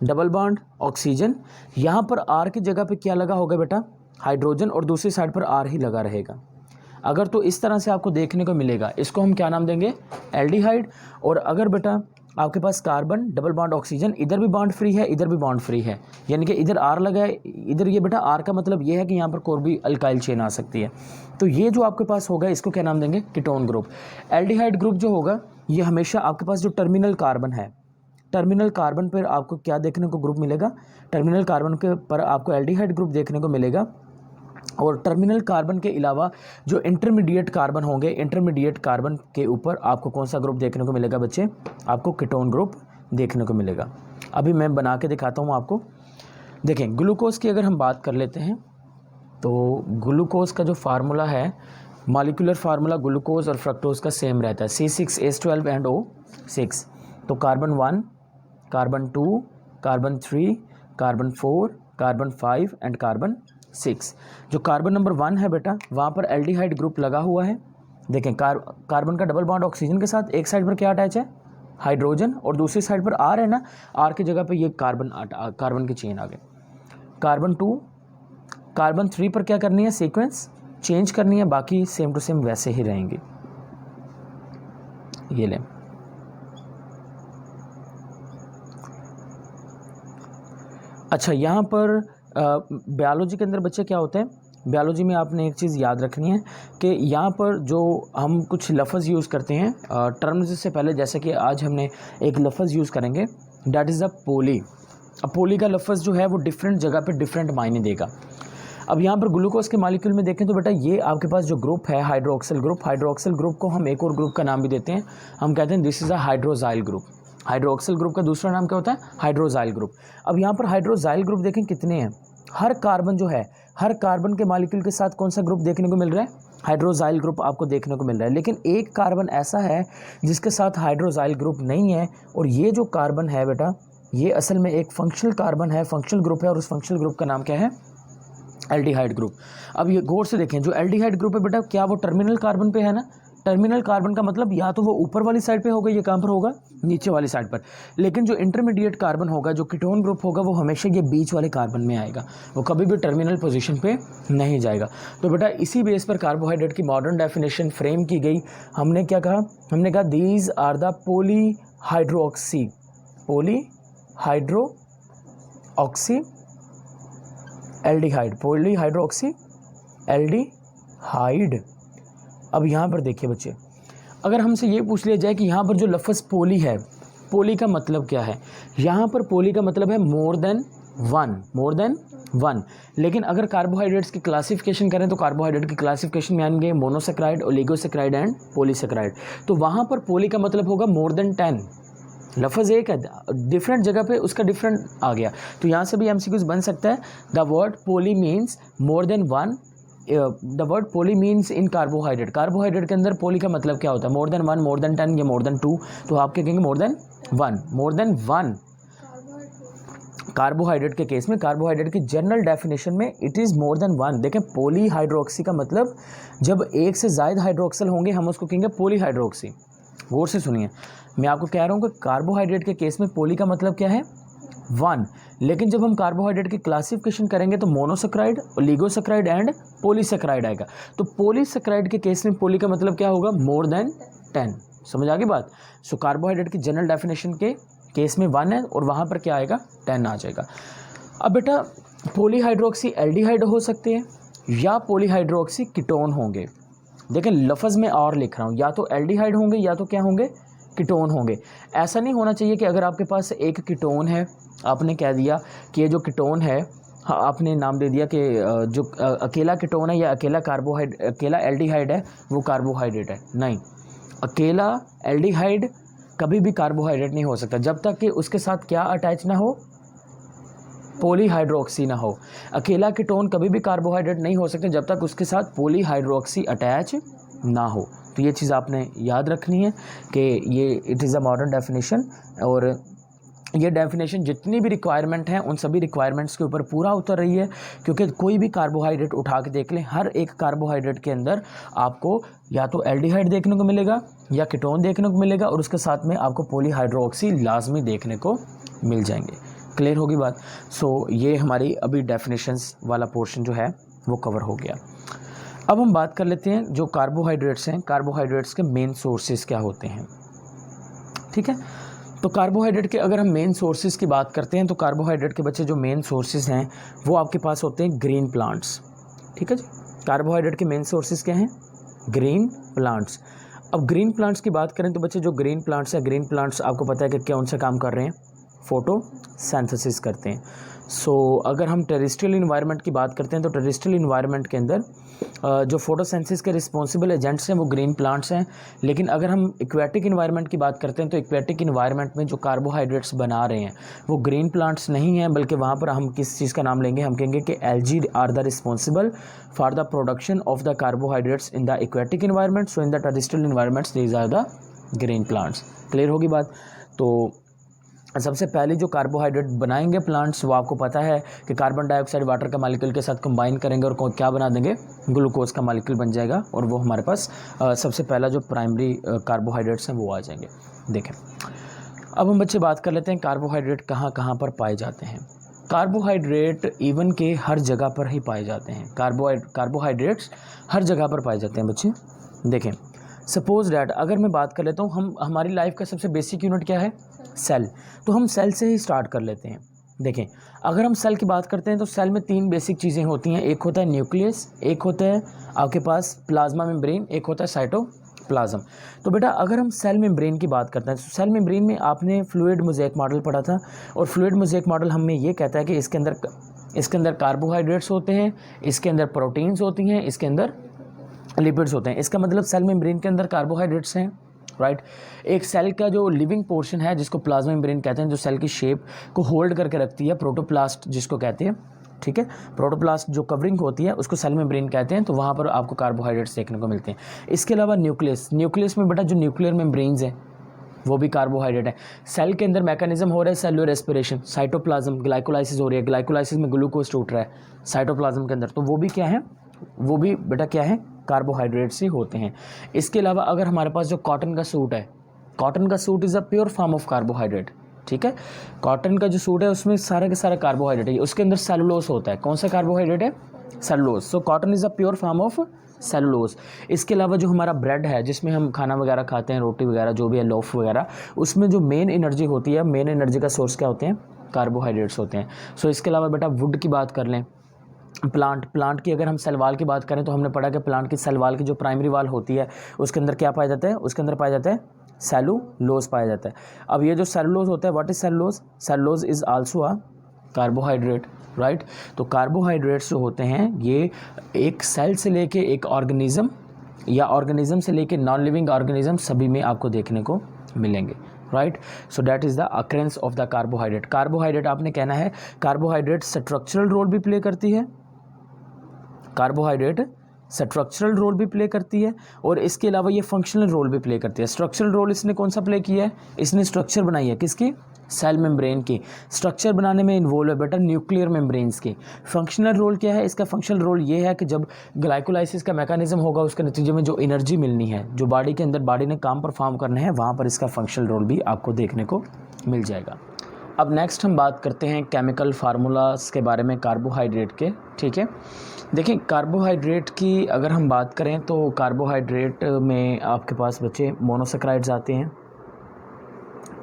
डबल बॉन्ड ऑक्सीजन, यहाँ पर R की जगह पे क्या लगा होगा बेटा, हाइड्रोजन, और दूसरी साइड पर R ही लगा रहेगा। अगर तो इस तरह से आपको देखने को मिलेगा, इसको हम क्या नाम देंगे, एल्डिहाइड। और अगर बेटा आपके पास कार्बन डबल बॉन्ड ऑक्सीजन, इधर भी बॉन्ड फ्री है इधर भी बॉन्ड फ्री है, यानी कि इधर R लगा है इधर, ये बेटा R का मतलब ये है कि यहाँ पर कोई भी अल्काइल चेन आ सकती है। तो ये जो आपके पास होगा इसको क्या नाम देंगे, कीटोन ग्रुप। एल्डिहाइड ग्रुप जो होगा ये हमेशा आपके पास जो टर्मिनल कार्बन है, टर्मिनल कार्बन पर आपको क्या देखने को ग्रुप मिलेगा, टर्मिनल कार्बन के पर आपको एल्डिहाइड ग्रुप देखने को मिलेगा। और टर्मिनल कार्बन के अलावा जो इंटरमीडिएट कार्बन होंगे, इंटरमीडिएट कार्बन के ऊपर आपको कौन सा ग्रुप देखने को मिलेगा बच्चे, आपको कीटोन ग्रुप देखने को मिलेगा। अभी मैं बना के दिखाता हूँ आपको। देखें ग्लूकोज की अगर हम बात कर लेते हैं तो ग्लूकोज का जो फार्मूला है, मॉलिक्यूलर फार्मूला ग्लूकोज और फ्रक्टोज का सेम रहता है, C6H12 एंड O6। तो carbon 1, carbon 2, carbon 3, carbon 4, carbon 5 and carbon 6। जो कार्बन नंबर 1 है बेटा वहाँ पर एल्डिहाइड ग्रुप लगा हुआ है। देखें कार्बन का डबल बॉन्ड ऑक्सीजन के साथ, एक साइड पर क्या अटैच है, हाइड्रोजन, और दूसरी साइड पर R है ना, R की जगह पे ये कार्बन की चेन आ गई। कार्बन 2, कार्बन 3 पर क्या करनी है, सीक्वेंस चेंज करनी है, बाकी सेम टू सेम वैसे ही रहेंगे। ये लें, अच्छा यहाँ पर बायोलॉजी के अंदर बच्चे क्या होते हैं, बायोलॉजी में आपने एक चीज़ याद रखनी है कि यहाँ पर जो हम कुछ लफ्ज़ यूज़ करते हैं टर्म्स से पहले, जैसे कि आज हमने एक लफ्ज़ यूज़ करेंगे डैट इज़ अ पोली। अब पोली का लफ्ज़ जो है वो डिफरेंट जगह पे डिफरेंट मायने देगा। अब यहाँ पर ग्लूकोज के मॉलिक्यूल में देखें तो बेटा ये आपके पास जो ग्रुप है हाइड्रोक्सिल ग्रुप, हाइड्रोक्सिल ग्रुप को हम एक और ग्रुप का नाम भी देते हैं, हम कहते हैं this is a hydroxyl group. Hydroxyl group का दूसरा नाम क्या होता है, हाइड्रोजाइल ग्रुप। अब यहाँ पर हाइड्रोजाइल ग्रुप देखें कितने हैं, हर कार्बन जो है, हर कार्बन के मॉलिक्यूल के साथ कौन सा ग्रुप देखने को मिल रहा है, हाइड्रोजाइल ग्रुप आपको देखने को मिल रहा है। लेकिन एक कार्बन ऐसा है जिसके साथ हाइड्रोजाइल ग्रुप नहीं है, और ये जो कार्बन है बेटा ये असल में एक फंक्शनल कार्बन है, फंक्शनल ग्रुप है, और उस फंक्शनल ग्रुप का नाम क्या है, एल्डिहाइड ग्रुप। अब ये गौर से देखें, जो एल्डिहाइड ग्रुप है बेटा क्या वो टर्मिनल कार्बन पे है ना, टर्मिनल कार्बन का मतलब या तो वो ऊपर वाली साइड पे होगा, ये कहाँ पर होगा, नीचे वाली साइड पर। लेकिन जो इंटरमीडिएट कार्बन होगा, जो कीटोन ग्रुप होगा, वो हमेशा ये बीच वाले कार्बन में आएगा, वो कभी भी टर्मिनल पोजीशन पे नहीं जाएगा। तो बेटा इसी बेस पर कार्बोहाइड्रेट की मॉडर्न डेफिनेशन फ्रेम की गई। हमने क्या कहा, हमने कहा these are the polyhydroxy, polyhydroxy aldehyde, polyhydroxy aldehyde. अब यहाँ पर देखिए बच्चे, अगर हमसे ये पूछ लिया जाए कि यहाँ पर जो लफ्ज़ पोली है, पोली का मतलब क्या है, यहाँ पर पोली का मतलब है मोर देन वन। लेकिन अगर कार्बोहाइड्रेट्स की क्लासिफिकेशन करें तो कार्बोहाइड्रेट की क्लासिफिकेशन में आएंगे मोनोसेक्राइड, ओलिगोसेक्राइड एंड पॉलीसेक्राइड। तो वहाँ पर पोली का मतलब होगा मोर देन 10। लफ्ज़ एक है, डिफरेंट जगह पे उसका डिफरेंट आ गया। तो यहाँ से भी एमसीक्यूज बन सकता है, the word poly means more than 1, the word poly means in carbohydrate, carbohydrate के अंदर पोली का मतलब क्या होता है, मोर देन 1, मोर देन 10 या मोर देन 2। तो आप क्या कहेंगे, मोर देन 1, मोर देन 1। कार्बोहाइड्रेट के केस में, कार्बोहाइड्रेट की जनरल डेफिनेशन में इट इज़ मोर देन 1। देखें पॉलीहाइड्रोक्सी का मतलब जब एक से ज़ायद हाइड्रोक्सल होंगे हम उसको कहेंगे पॉलीहाइड्रोक्सी। गौर से सुनिए, मैं आपको कह रहा हूँ कि कार्बोहाइड्रेट के केस में पोली का मतलब क्या है, 1। लेकिन जब हम कार्बोहाइड्रेट की क्लासिफिकेशन करेंगे तो मोनोसेक्राइड, ओलिगोसेक्राइड एंड पॉलीसेक्राइड आएगा। तो पॉलीसेक्राइड के केस में पोली का मतलब क्या होगा, मोर देन 10। समझ आ गई बात। सो कार्बोहाइड्रेट की जनरल डेफिनेशन के केस में 1 है और वहाँ पर क्या आएगा, 10 आ जाएगा। अब बेटा पॉलीहाइड्रोक्सी एल्डिहाइड हो सकते हैं या पॉलीहाइड्रोक्सी कीटोन होंगे। देखें लफ्ज़ में और लिख रहा हूँ, या तो एल्डिहाइड होंगे या तो क्या होंगे, कीटोन होंगे। ऐसा नहीं होना चाहिए कि अगर आपके पास एक कीटोन है, आपने कह दिया कि ये जो कीटोन है, हाँ आपने नाम दे दिया कि जो अकेला कीटोन है या अकेला एल्डिहाइड है वो कार्बोहाइड्रेट है। नहीं, अकेला एल्डिहाइड कभी भी कार्बोहाइड्रेट नहीं हो सकता जब तक कि उसके साथ क्या अटैच ना हो, पॉलीहाइड्रोक्सी ना हो। अकेला कीटोन कभी भी कार्बोहाइड्रेट नहीं हो सकता जब तक उसके साथ पॉलीहाइड्रोक्सी अटैच ना हो। तो ये चीज़ आपने याद रखनी है कि ये it is a modern definition और ये डेफिनेशन जितनी भी रिक्वायरमेंट हैं उन सभी रिक्वायरमेंट्स के ऊपर पूरा उतर रही है, क्योंकि कोई भी कार्बोहाइड्रेट उठा के देख लें, हर एक कार्बोहाइड्रेट के अंदर आपको या तो एल्डिहाइड देखने को मिलेगा या कीटोन देखने को मिलेगा, और उसके साथ में आपको पॉलीहाइड्रोक्सी लाजमी देखने को मिल जाएंगे। क्लियर होगी बात। सो ये हमारी अभी डेफिनेशंस वाला पोर्शन जो है वो कवर हो गया। अब हम बात कर लेते हैं जो कार्बोहाइड्रेट्स हैं, कार्बोहाइड्रेट्स के मेन सोर्सेज क्या होते हैं। ठीक है, तो कार्बोहाइड्रेट के अगर हम मेन सोर्सेज की बात करते हैं तो कार्बोहाइड्रेट के बच्चे जो मेन सोर्सेज हैं वो आपके पास होते हैं ग्रीन प्लांट्स। ठीक है जी, कार्बोहाइड्रेट के मेन सोर्सेज क्या हैं? Green plants. अब ग्रीन प्लांट्स की बात करें तो बच्चे जो ग्रीन प्लांट्स हैं, ग्रीन प्लांट्स आपको पता है कि कौन सा काम कर रहे हैं? फोटोसिंथेसिस करते हैं। सो अगर हम टेरेस्ट्रियल इन्वायरमेंट की बात करते हैं तो टेरेस्ट्रियल इन्वायरमेंट के अंदर जो फोटोसिंथेसिस के रिस्पॉन्सिबल एजेंट्स हैं वो ग्रीन प्लांट्स हैं। लेकिन अगर हम एक्वेटिक इन्वायरमेंट की बात करते हैं तो एक्वेटिक इन्वायरमेंट में जो कार्बोहाइड्रेट्स बना रहे हैं वो ग्रीन प्लांट्स नहीं हैं, बल्कि वहाँ पर हम किस चीज़ का नाम लेंगे? हम कहेंगे कि algae are the responsible for the production of the carbohydrates in the aquatic environment. So in the terrestrial environments these are the green plants. Clear होगी बात। तो सबसे पहले जो कार्बोहाइड्रेट बनाएंगे प्लांट्स वो आपको पता है कि कार्बन डाइऑक्साइड वाटर का मॉलिक्यूल के साथ कंबाइन करेंगे और क्या बना देंगे? ग्लूकोज का मॉलिक्यूल बन जाएगा, और वो हमारे पास सबसे पहला जो प्राइमरी कार्बोहाइड्रेट्स हैं वो आ जाएंगे। देखें, अब हम बच्चे बात कर लेते हैं कार्बोहाइड्रेट कहाँ कहाँ पर पाए जाते हैं। कार्बोहाइड्रेट इवन के हर जगह पर ही पाए जाते हैं। कार्बोहाइड्रेट्स हर जगह पर पाए जाते हैं बच्चे। देखें, सपोज डैट अगर मैं बात कर लेता हूँ, हमारी लाइफ का सबसे बेसिक यूनिट क्या है? सेल। तो हम सेल से ही स्टार्ट कर लेते हैं। देखें, अगर हम सेल की बात करते हैं तो सेल में 3 बेसिक चीज़ें होती हैं। एक होता है न्यूक्लियस, एक होता है आपके पास प्लाज्मा मेम्ब्रेन, एक होता है साइटोप्लाज्म। तो बेटा अगर हम सेल मेम्ब्रेन की बात करते हैं तो सेल मेम्ब्रेन में आपने फ्लूइड मोज़ेक मॉडल पढ़ा था, और फ्लूइड मोज़ेक मॉडल हमें ये कहता है कि इसके अंदर कार्बोहाइड्रेट्स होते हैं, इसके अंदर प्रोटीन्स होती हैं, इसके अंदर लिपिड्स होते हैं। इसका मतलब सेल मेम्ब्रेन के अंदर कार्बोहाइड्रेट्स हैं, राइट। एक सेल का जो लिविंग पोर्शन है जिसको प्लाज्मा मेम्ब्रेन कहते हैं, जो सेल की शेप को होल्ड करके रखती है, प्रोटोप्लास्ट जिसको कहते हैं। ठीक है, प्रोटोप्लास्ट जो कवरिंग होती है उसको सेल मेम्ब्रेन कहते हैं। तो वहाँ पर आपको कार्बोहाइड्रेट्स देखने को मिलते हैं। इसके अलावा न्यूक्लियस में बेटा जो न्यूक्लियर मेम्ब्रेन्स हैं वो भी कार्बोहाइड्रेट है। सेल के अंदर मैकेनिज्म हो रहा है सेलुलर रेस्पिरेशन, साइटोप्लाज्म ग्लाइकोलाइसिस हो रही है, ग्लाइकोलाइसिस में ग्लूकोज टूट रहा है साइटोप्लाज्म के अंदर, तो वो भी क्या है? वो भी बेटा क्या है? कार्बोहाइड्रेट्स ही होते हैं। इसके अलावा अगर हमारे पास जो कॉटन का सूट है, कॉटन का suit is a pure form of carbohydrate. ठीक है, कॉटन का जो सूट है उसमें सारे के सारा कार्बोहाइड्रेट है। उसके अंदर सेलुलोज होता है। कौन सा कार्बोहाइड्रेट है? Cellulose. So cotton is a pure form of cellulose. इसके अलावा जो हमारा ब्रेड है जिसमें हम खाना वगैरह खाते हैं, रोटी वगैरह जो भी है, लोफ वगैरह, उसमें जो मेन एनर्जी होती है, मेन एनर्जी का सोर्स क्या होते हैं? कार्बोहाइड्रेट्स होते हैं। सो इसके अलावा बेटा वुड की बात कर लें, प्लांट की अगर हम सेल वॉल की बात करें तो हमने पढ़ा कि प्लांट की सेल वॉल की जो प्राइमरी वॉल होती है उसके अंदर क्या पाया जाता है? उसके अंदर पाया जाता है सेलुलोज पाया जाता है। अब ये जो सेलुलोज होता है, what is cellulose? Cellulose is also a carbohydrate, right. तो कार्बोहाइड्रेट्स जो होते हैं ये एक सेल से लेके एक ऑर्गेनिज्म या ऑर्गेनिज्म से लेके नॉन लिविंग ऑर्गेनिज्म सभी में आपको देखने को मिलेंगे, right. So that is the occurrence of the carbohydrate. Carbohydrate आपने कहना है कार्बोहाइड्रेट स्ट्रक्चरल रोल भी प्ले करती है, कार्बोहाइड्रेट स्ट्रक्चरल रोल भी प्ले करती है, और इसके अलावा ये फंक्शनल रोल भी प्ले करती है। स्ट्रक्चरल रोल इसने कौन सा प्ले किया है? इसने स्ट्रक्चर बनाई है किसकी? सेल मेम्ब्रेन की। स्ट्रक्चर बनाने में इन्वॉल्व है बेटा न्यूक्लियर मेम्ब्रेन्स की। फंक्शनल रोल क्या है इसका? फंक्शनल रोल ये है कि जब ग्लाइकोलाइसिस का मैकेनिज्म होगा उसके नतीजे में जो एनर्जी मिलनी है, जो बॉडी के अंदर बॉडी ने काम परफॉर्म करने हैं, वहाँ पर इसका फंक्शनल रोल भी आपको देखने को मिल जाएगा। अब नेक्स्ट हम बात करते हैं केमिकल फार्मूलाज के बारे में कार्बोहाइड्रेट के। ठीक है, देखिए कार्बोहाइड्रेट की अगर हम बात करें तो कार्बोहाइड्रेट में आपके पास बच्चे मोनोसेक्राइड्स आते हैं,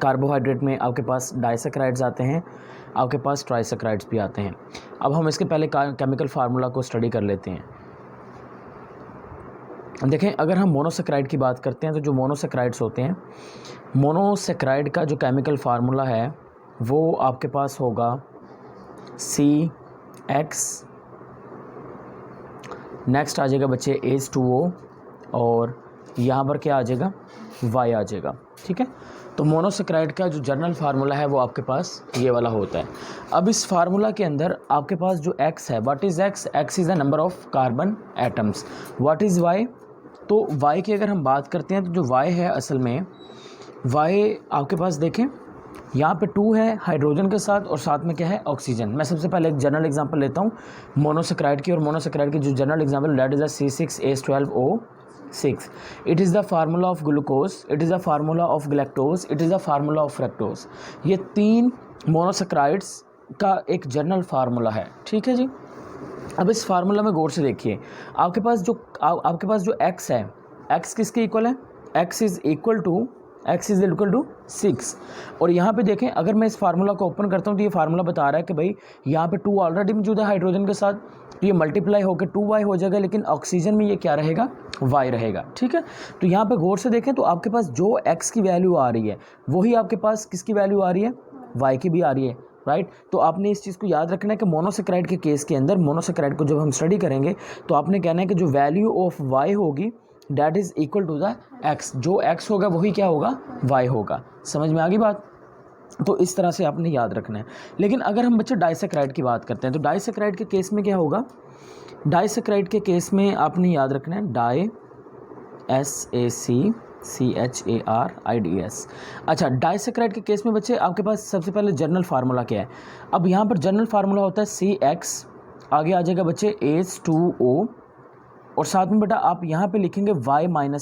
कार्बोहाइड्रेट में आपके पास डाइसेक्राइड्स आते हैं, आपके पास ट्राइसेक्राइड्स भी आते हैं। अब हम इसके पहले केमिकल फार्मूला को स्टडी कर लेते हैं। देखें, अगर हम मोनोसेक्राइड की बात करते हैं तो जो मोनोसेक्राइड्स होते हैं, मोनोसेक्राइड का जो केमिकल फार्मूला है वो आपके पास होगा CX, नेक्स्ट आ जाएगा बच्चे H2O, और यहाँ पर क्या आ जाएगा? Y आ जाएगा। ठीक है, तो मोनोसेक्राइड का जो जनरल फार्मूला है वो आपके पास ये वाला होता है। अब इस फार्मूला के अंदर आपके पास जो X है, what is X? X is the number of carbon atoms. What is Y? तो Y की अगर हम बात करते हैं तो जो Y है असल में Y आपके पास देखें यहाँ पे 2 है हाइड्रोजन के साथ और साथ में क्या है ऑक्सीजन। मैं सबसे पहले एक जनरल एग्जांपल लेता हूँ मोनोसेक्राइड की, और मोनोसेक्राइड की जो general example that is a C6H12O6। It is the formula of glucose, it is the formula of galactose, it is the formula of fructose. ये 3 मोनोसेक्राइड्स का एक जनरल फार्मूला है, ठीक है जी। अब इस फार्मूला में गौर से देखिए, आपके पास जो x है, x किसके इक्वल है, x इज़ इक्वल टू 6। और यहाँ पे देखें, अगर मैं इस फार्मूला को ओपन करता हूँ तो ये फार्मूला बता रहा है कि भाई यहाँ पे 2 ऑलरेडी मौजूद है हाइड्रोजन के साथ, तो ये मल्टीप्लाई होकर 2y हो जाएगा, लेकिन ऑक्सीजन में ये क्या रहेगा, y रहेगा, ठीक है। तो यहाँ पे गौर से देखें तो आपके पास जो x की वैल्यू आ रही है वही आपके पास किसकी वैल्यू आ रही है, y की भी आ रही है, राइट। तो आपने इस चीज़ को याद रखना है कि मोनोसेक्राइड के केस के अंदर, मोनोसेक्राइड को जब हम स्टडी करेंगे तो आपने कहना है कि जो वैल्यू ऑफ y होगी that is equal to the x, जो x होगा वही क्या होगा, y होगा। समझ में आ गई बात। तो इस तरह से आपने याद रखना है। लेकिन अगर हम बच्चे डाइसेक्राइड की बात करते हैं तो डाइसेक्राइड के केस में क्या होगा, डाइसेक्राइड के केस में आपने याद रखना है SACCHARIDS। अच्छा, डाइसेक्राइड के केस में बच्चे आपके पास सबसे पहले जनरल फार्मूला क्या है। अब यहाँ पर जनरल फार्मूला होता है CX, आगे आ जाएगा बच्चे H2O, और साथ में बेटा आप यहाँ पे लिखेंगे Y-1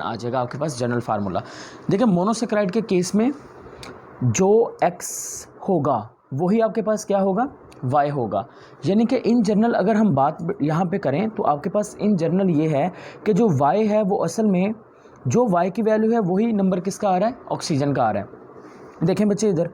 आ जाएगा आपके पास जनरल फार्मूला। देखिए मोनोसेक्राइड के केस में जो X होगा वही आपके पास क्या होगा, Y होगा। यानी कि इन जनरल अगर हम बात यहाँ पे करें तो आपके पास इन जनरल ये है कि जो Y है वो असल में जो Y की वैल्यू है वही नंबर किसका आ रहा है, ऑक्सीजन का आ रहा है। देखें बच्चे इधर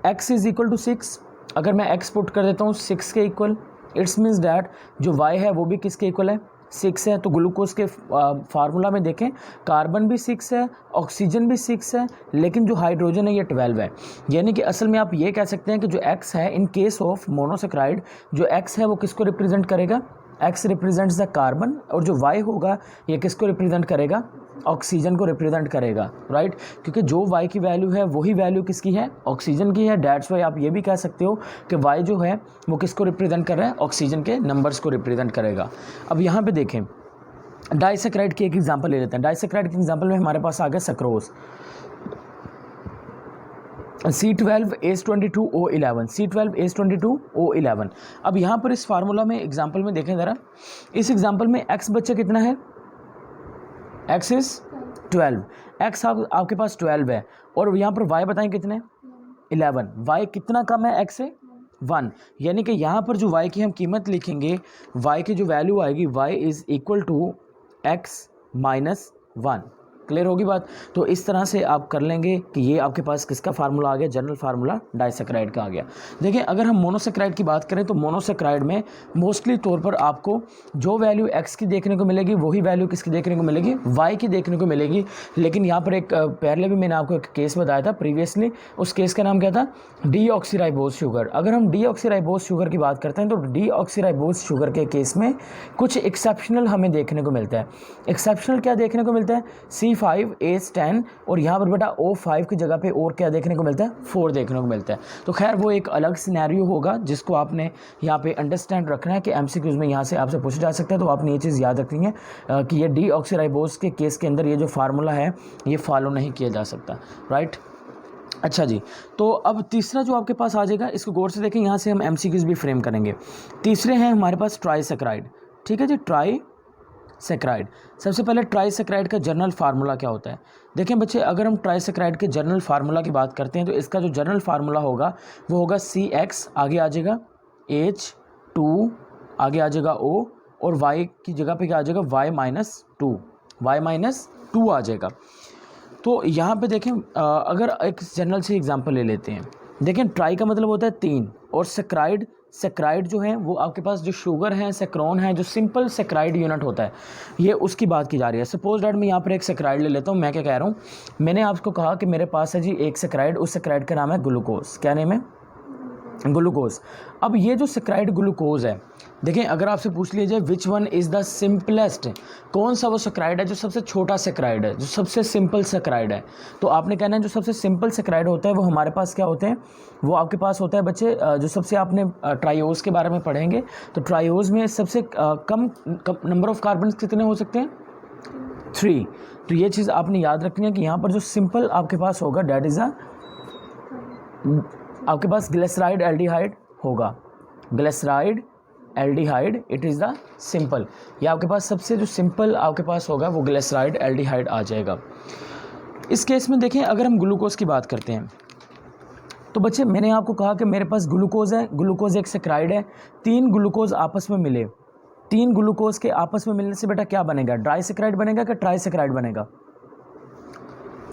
x इज़ इक्वल टू 6, अगर मैं x पुट कर देता हूँ 6 के इक्वल, इट्स मीन्स डैट जो y है वो भी किसके इक्वल है, 6 है। तो ग्लूकोज के फार्मूला में देखें कार्बन भी 6 है, ऑक्सीजन भी 6 है, लेकिन जो हाइड्रोजन है ये 12 है। यानी कि असल में आप ये कह सकते हैं कि जो x है इन केस ऑफ मोनोसेक्राइड, जो x है वो किसको रिप्रेजेंट करेगा, x रिप्रेजेंट्स द कार्बन, और जो y होगा ये किसको रिप्रेजेंट करेगा, ऑक्सीजन को रिप्रेजेंट करेगा, राइट। क्योंकि जो y की वैल्यू है वही वैल्यू किसकी है, ऑक्सीजन की है। डैट्स वाई आप ये भी कह सकते हो कि y जो है वो किसको रिप्रेजेंट कर रहा है, ऑक्सीजन के नंबर्स को रिप्रेजेंट करेगा। अब यहाँ पे देखें डाइसेक्राइड की एक एग्जांपल ले लेते हैं। डाइसेक्राइड के एग्जांपल में हमारे पास आ गया सक्रोज, C12H22O11। अब यहाँ पर इस फार्मूला में एग्जांपल में देखें ज़रा, इस एग्जांपल में x बच्चे कितना है, x इज़ 12, x आपके पास 12 है, और यहाँ पर y बताएं कितने, 11। y कितना कम है x से, 1। यानी कि यहाँ पर जो y की हम कीमत लिखेंगे, y की जो वैल्यू आएगी y is equal to x-1। Clear होगी बात। तो इस तरह से आप कर लेंगे कि ये आपके पास किसका फार्मूला आ गया, जनरल फार्मूला डाइसेक्राइड का आ गया। देखिए अगर हम मोनोसेक्राइड की बात करें तो मोनोसेक्राइड में मोस्टली तौर पर आपको जो वैल्यू x की देखने को मिलेगी वही वैल्यू किसकी देखने को मिलेगी, y की देखने को मिलेगी। लेकिन यहाँ पर एक पहले भी मैंने आपको एक केस बताया था प्रीवियसली, उस केस का नाम क्या था, डीऑक्सीराइबोज शुगर। अगर हम डीऑक्सीराइबोज शुगर की बात करते हैं तो डीऑक्सीराइबोज शुगर के केस में कुछ एक्सेप्शनल हमें देखने को मिलता है। एक्सेप्शनल क्या देखने को मिलता है, C5H10, और यहाँ पर बेटा O5 की जगह पे और क्या देखने को मिलता है, 4 देखने को मिलता है। तो खैर वो एक अलग सिनेरियो होगा जिसको आपने यहाँ पे अंडरस्टैंड रखना है कि MCQs में यहाँ से आपसे पूछा जा सकता है। तो आपने ये चीज़ याद रखनी है कि ये डीऑक्सीराइबोज के केस के अंदर ये जो फार्मूला है ये फॉलो नहीं किया जा सकता, राइट। अच्छा जी, तो अब तीसरा जो आपके पास आ जाएगा, इसको गौर से देखें, यहाँ से हम MCQs भी फ्रेम करेंगे। तीसरे हैं हमारे पास ट्राइसेक्राइड, ठीक है जी, ट्राइसेक्राइड। सबसे पहले ट्राइसेक्राइड का जनरल फार्मूला क्या होता है। देखें बच्चे अगर हम ट्राइसेक्राइड के जनरल फार्मूला की बात करते हैं तो इसका जो जनरल फार्मूला होगा वो होगा CX, आगे आ जाएगा H2, आगे आ जाएगा O, और Y की जगह पे क्या आ जाएगा, Y-2 आ जाएगा। तो यहाँ पे देखें अगर एक जनरल से एग्जांपल ले लेते हैं। देखें ट्राई का मतलब होता है 3, और सेक्राइड जो है वो आपके पास जो शुगर है, सेक्रोन है, जो सिंपल सेक्राइड यूनिट होता है, ये उसकी बात की जा रही है। सपोज डैट मैं यहाँ पर एक सेक्राइड ले लेता हूँ। मैं क्या कह रहा हूँ, मैंने आपको कहा कि मेरे पास है जी एक सेक्राइड, उस सेक्राइड का नाम है ग्लूकोज। क्या नेम है, ग्लूकोज। अब ये जो सेक्राइड ग्लूकोज है, देखें अगर आपसे पूछ लिया जाए which one is the simplest, कौन सा वो सेक्राइड है जो सबसे छोटा सेक्राइड है, जो सबसे सिंपल सेक्राइड है, तो आपने कहना है जो सबसे सिंपल सेक्राइड होता है वो हमारे पास क्या होते हैं, वो आपके पास होता है बच्चे जो सबसे आपने ट्राइओज के बारे में पढ़ेंगे। तो ट्राइओज में सबसे कम नंबर ऑफ कार्बन कितने हो सकते हैं, 3। तो ये चीज़ आपने याद रखनी है कि यहाँ पर जो सिंपल आपके पास होगा डैट इज़ आपके पास ग्लिसराइड एल्डिहाइड होगा, glyceride aldehyde, it is the simple. ये आपके पास सबसे जो सिंपल आपके पास होगा वो ग्लिसराइड एल्डिहाइड आ जाएगा। इस केस में देखें अगर हम ग्लूकोज की बात करते हैं तो बच्चे मैंने आपको कहा कि मेरे पास ग्लूकोज है, ग्लूकोज एक सेक्राइड है, 3 ग्लूकोज आपस में मिले, 3 ग्लूकोज के आपस में मिलने से बेटा क्या बनेगा, डाइसेक्राइड बनेगा कि ट्राइसेक्राइड बनेगा।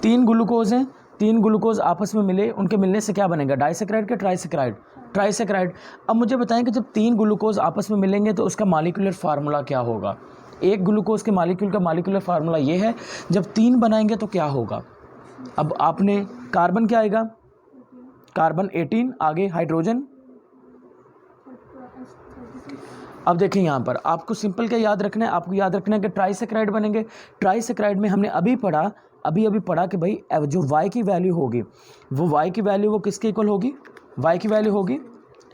3 ग्लूकोज हैं, 3 ग्लूकोज आपस में मिले, उनके मिलने से क्या बनेगा, डाइसेक्राइड के ट्राइसेक्राइड, ट्राइसेक्राइड। अब मुझे बताएं कि जब 3 ग्लूकोज आपस में मिलेंगे तो उसका मॉलिक्यूलर फार्मूला क्या होगा। एक ग्लूकोज के मॉलिक्यूल का मॉलिक्यूलर फार्मूला ये है, जब 3 बनाएंगे तो क्या होगा। अब आपने कार्बन क्या आएगा, कार्बन 18, आगे हाइड्रोजन। अब देखें यहाँ पर आपको सिंपल क्या याद रखना है, आपको याद रखना है कि ट्राइसेक्राइड बनेंगे। ट्राइसेक्राइड में हमने अभी पढ़ा कि भाई जो y की वैल्यू होगी वो y की वैल्यू वो किसके इक्वल होगी, y की वैल्यू होगी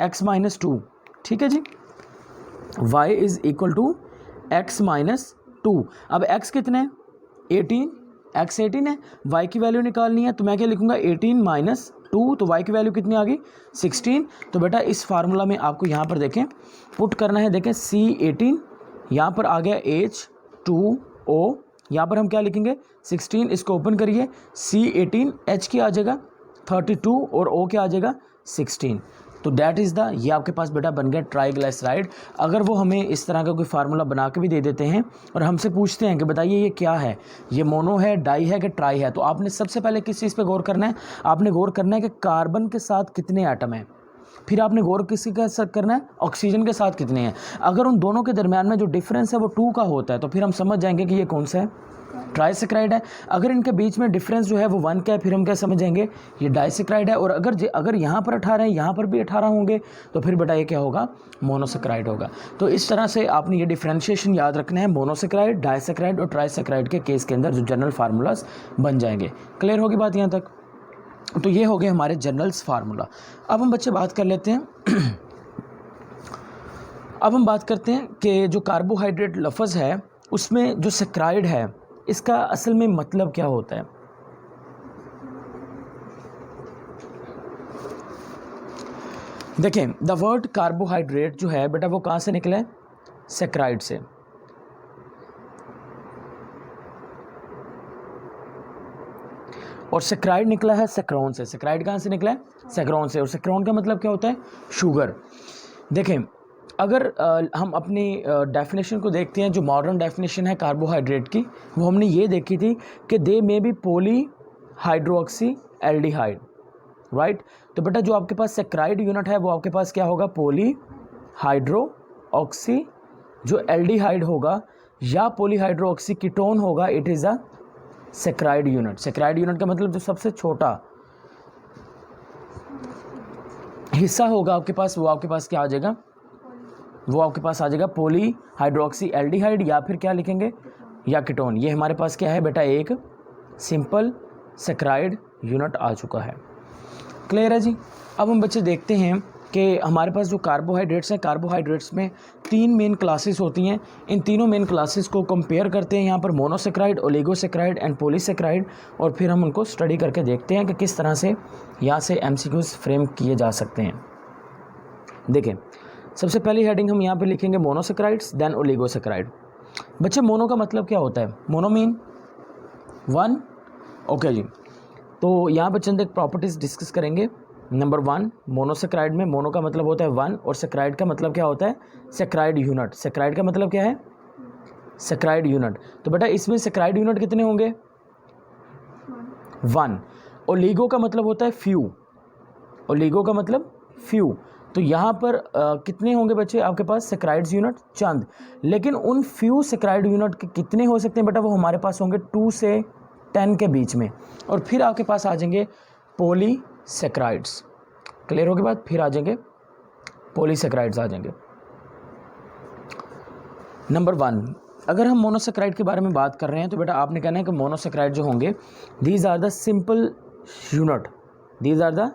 x-2। ठीक है जी, y is equal to x-2। अब x कितने हैं, 18, x 18 है, y की वैल्यू निकालनी है तो मैं क्या लिखूंगा 18 - 2, तो y की वैल्यू कितनी आ गई 16। तो बेटा इस फार्मूला में आपको यहाँ पर देखें पुट करना है, देखें C18, यहाँ पर आ गया H2O, यहाँ पर हम क्या लिखेंगे 16, इसको ओपन करिए, C18 H की आ जाएगा 32 और O क्या आ जाएगा 16। तो डैट इज़ द, ये आपके पास बेटा बन गया ट्राइग्लिसराइड। अगर वो हमें इस तरह का कोई फार्मूला बना के भी दे देते हैं और हमसे पूछते हैं कि बताइए ये क्या है, ये मोनो है, डाई है कि ट्राई है, तो आपने सबसे पहले किस चीज़ पे गौर करना है, आपने गौर करना है कि कार्बन के साथ कितने एटम हैं, फिर आपने गौर किसी के साथ करना है, ऑक्सीजन के साथ कितने हैं। अगर उन दोनों के दरमियान में जो डिफरेंस है वो 2 का होता है तो फिर हम समझ जाएंगे कि ये कौन सा है, ट्राइसेक्राइड है। अगर इनके बीच में डिफरेंस जो है वो 1 का है फिर हम क्या समझेंगे, ये डाइसेक्राइड है। और अगर यहाँ पर 18 है, यहाँ पर भी 18 होंगे तो फिर बेटा ये क्या होगा, मोनोसेक्राइड होगा। तो इस तरह से आपने ये डिफ्रेंशिएशन याद रखना है, मोनोसेक्राइड, डाइसेक्राइड और ट्राइसेक्राइड के केस के अंदर जो जनरल फार्मूलाज बन जाएंगे। क्लियर होगी बात यहाँ तक। तो ये हो गए हमारे जनरल्स फार्मूला। अब हम बच्चे बात कर लेते हैं अब हम बात करते हैं कि जो कार्बोहाइड्रेट लफ्ज़ है उसमें जो सेक्राइड है इसका असल में मतलब क्या होता है। देखें द वर्ड कार्बोहाइड्रेट जो है बेटा वो कहाँ से निकला है, सेक्राइड से। और सेक्राइड निकला है सेक्रोन से। सेक्राइड कहाँ से निकला है, सेक्रोन से। और सेक्रोन का मतलब क्या होता है, शुगर। देखें अगर हम अपनी डेफिनेशन को देखते हैं, जो मॉडर्न डेफिनेशन है कार्बोहाइड्रेट की, वो हमने ये देखी थी कि they may be poly hydroxy aldehyde, right. तो बेटा जो आपके पास सेक्राइड यूनिट है वो आपके पास क्या होगा, पॉली हाइड्रोक्सी, जो एल्डिहाइड होगा या पॉली हाइड्रोक्सी कीटोन होगा, it is a saccharide unit. Saccharide unit का मतलब जो सबसे छोटा हिस्सा होगा आपके पास वो आपके पास क्या आ जाएगा, वो आपके पास आ जाएगा पॉली हाइड्रोक्सी एल्डिहाइड या फिर क्या लिखेंगे, या कीटोन। ये हमारे पास क्या है बेटा, एक सिंपल सेक्राइड यूनिट आ चुका है। क्लियर है जी। अब हम बच्चे देखते हैं कि हमारे पास जो कार्बोहाइड्रेट्स हैं, कार्बोहाइड्रेट्स में 3 मेन क्लासेस होती हैं। इन तीनों मेन क्लासेस को कंपेयर करते हैं यहाँ पर, मोनोसेक्राइड, ओलिगोसेक्राइड एंड पॉलीसेक्राइड, और फिर हम उनको स्टडी करके देखते हैं कि किस तरह से यहाँ से एमसीक्यूज फ्रेम किए जा सकते हैं। देखें सबसे पहली हेडिंग हम यहाँ पे लिखेंगे मोनोसेक्राइड्स, देन ओलिगोसेक्राइड। बच्चे मोनो का मतलब क्या होता है, मोनो मीन 1, ओके जी। तो यहाँ पर चंद एक प्रॉपर्टीज़ डिस्कस करेंगे। नंबर 1, मोनोसेक्राइड में मोनो का मतलब होता है 1 और सेक्राइड का मतलब क्या होता है, सेक्राइड यूनिट। सेक्राइड का मतलब क्या है, सेक्राइड यूनिट। तो बेटा इसमें सेक्राइड यूनिट कितने होंगे, 1। ओलिगो का मतलब होता है फ्यू, ओलिगो का मतलब फ्यू। तो यहाँ पर कितने होंगे बच्चे आपके पास सेक्राइड्स यूनिट, चंद। लेकिन उन फ्यू सेक्राइड यूनिट के कितने हो सकते हैं बेटा, वो हमारे पास होंगे 2 से 10 के बीच में। और फिर आपके पास आ जाएंगे पॉलीसेक्राइड्स। क्लियर होगी बात, फिर आ जाएंगे पॉलीसेक्राइड्स आ जाएंगे। नंबर 1, अगर हम मोनोसेक्राइड के बारे में बात कर रहे हैं तो बेटा आपने कहना है कि मोनोसेक्राइड जो होंगे, these are the simple unit, these are the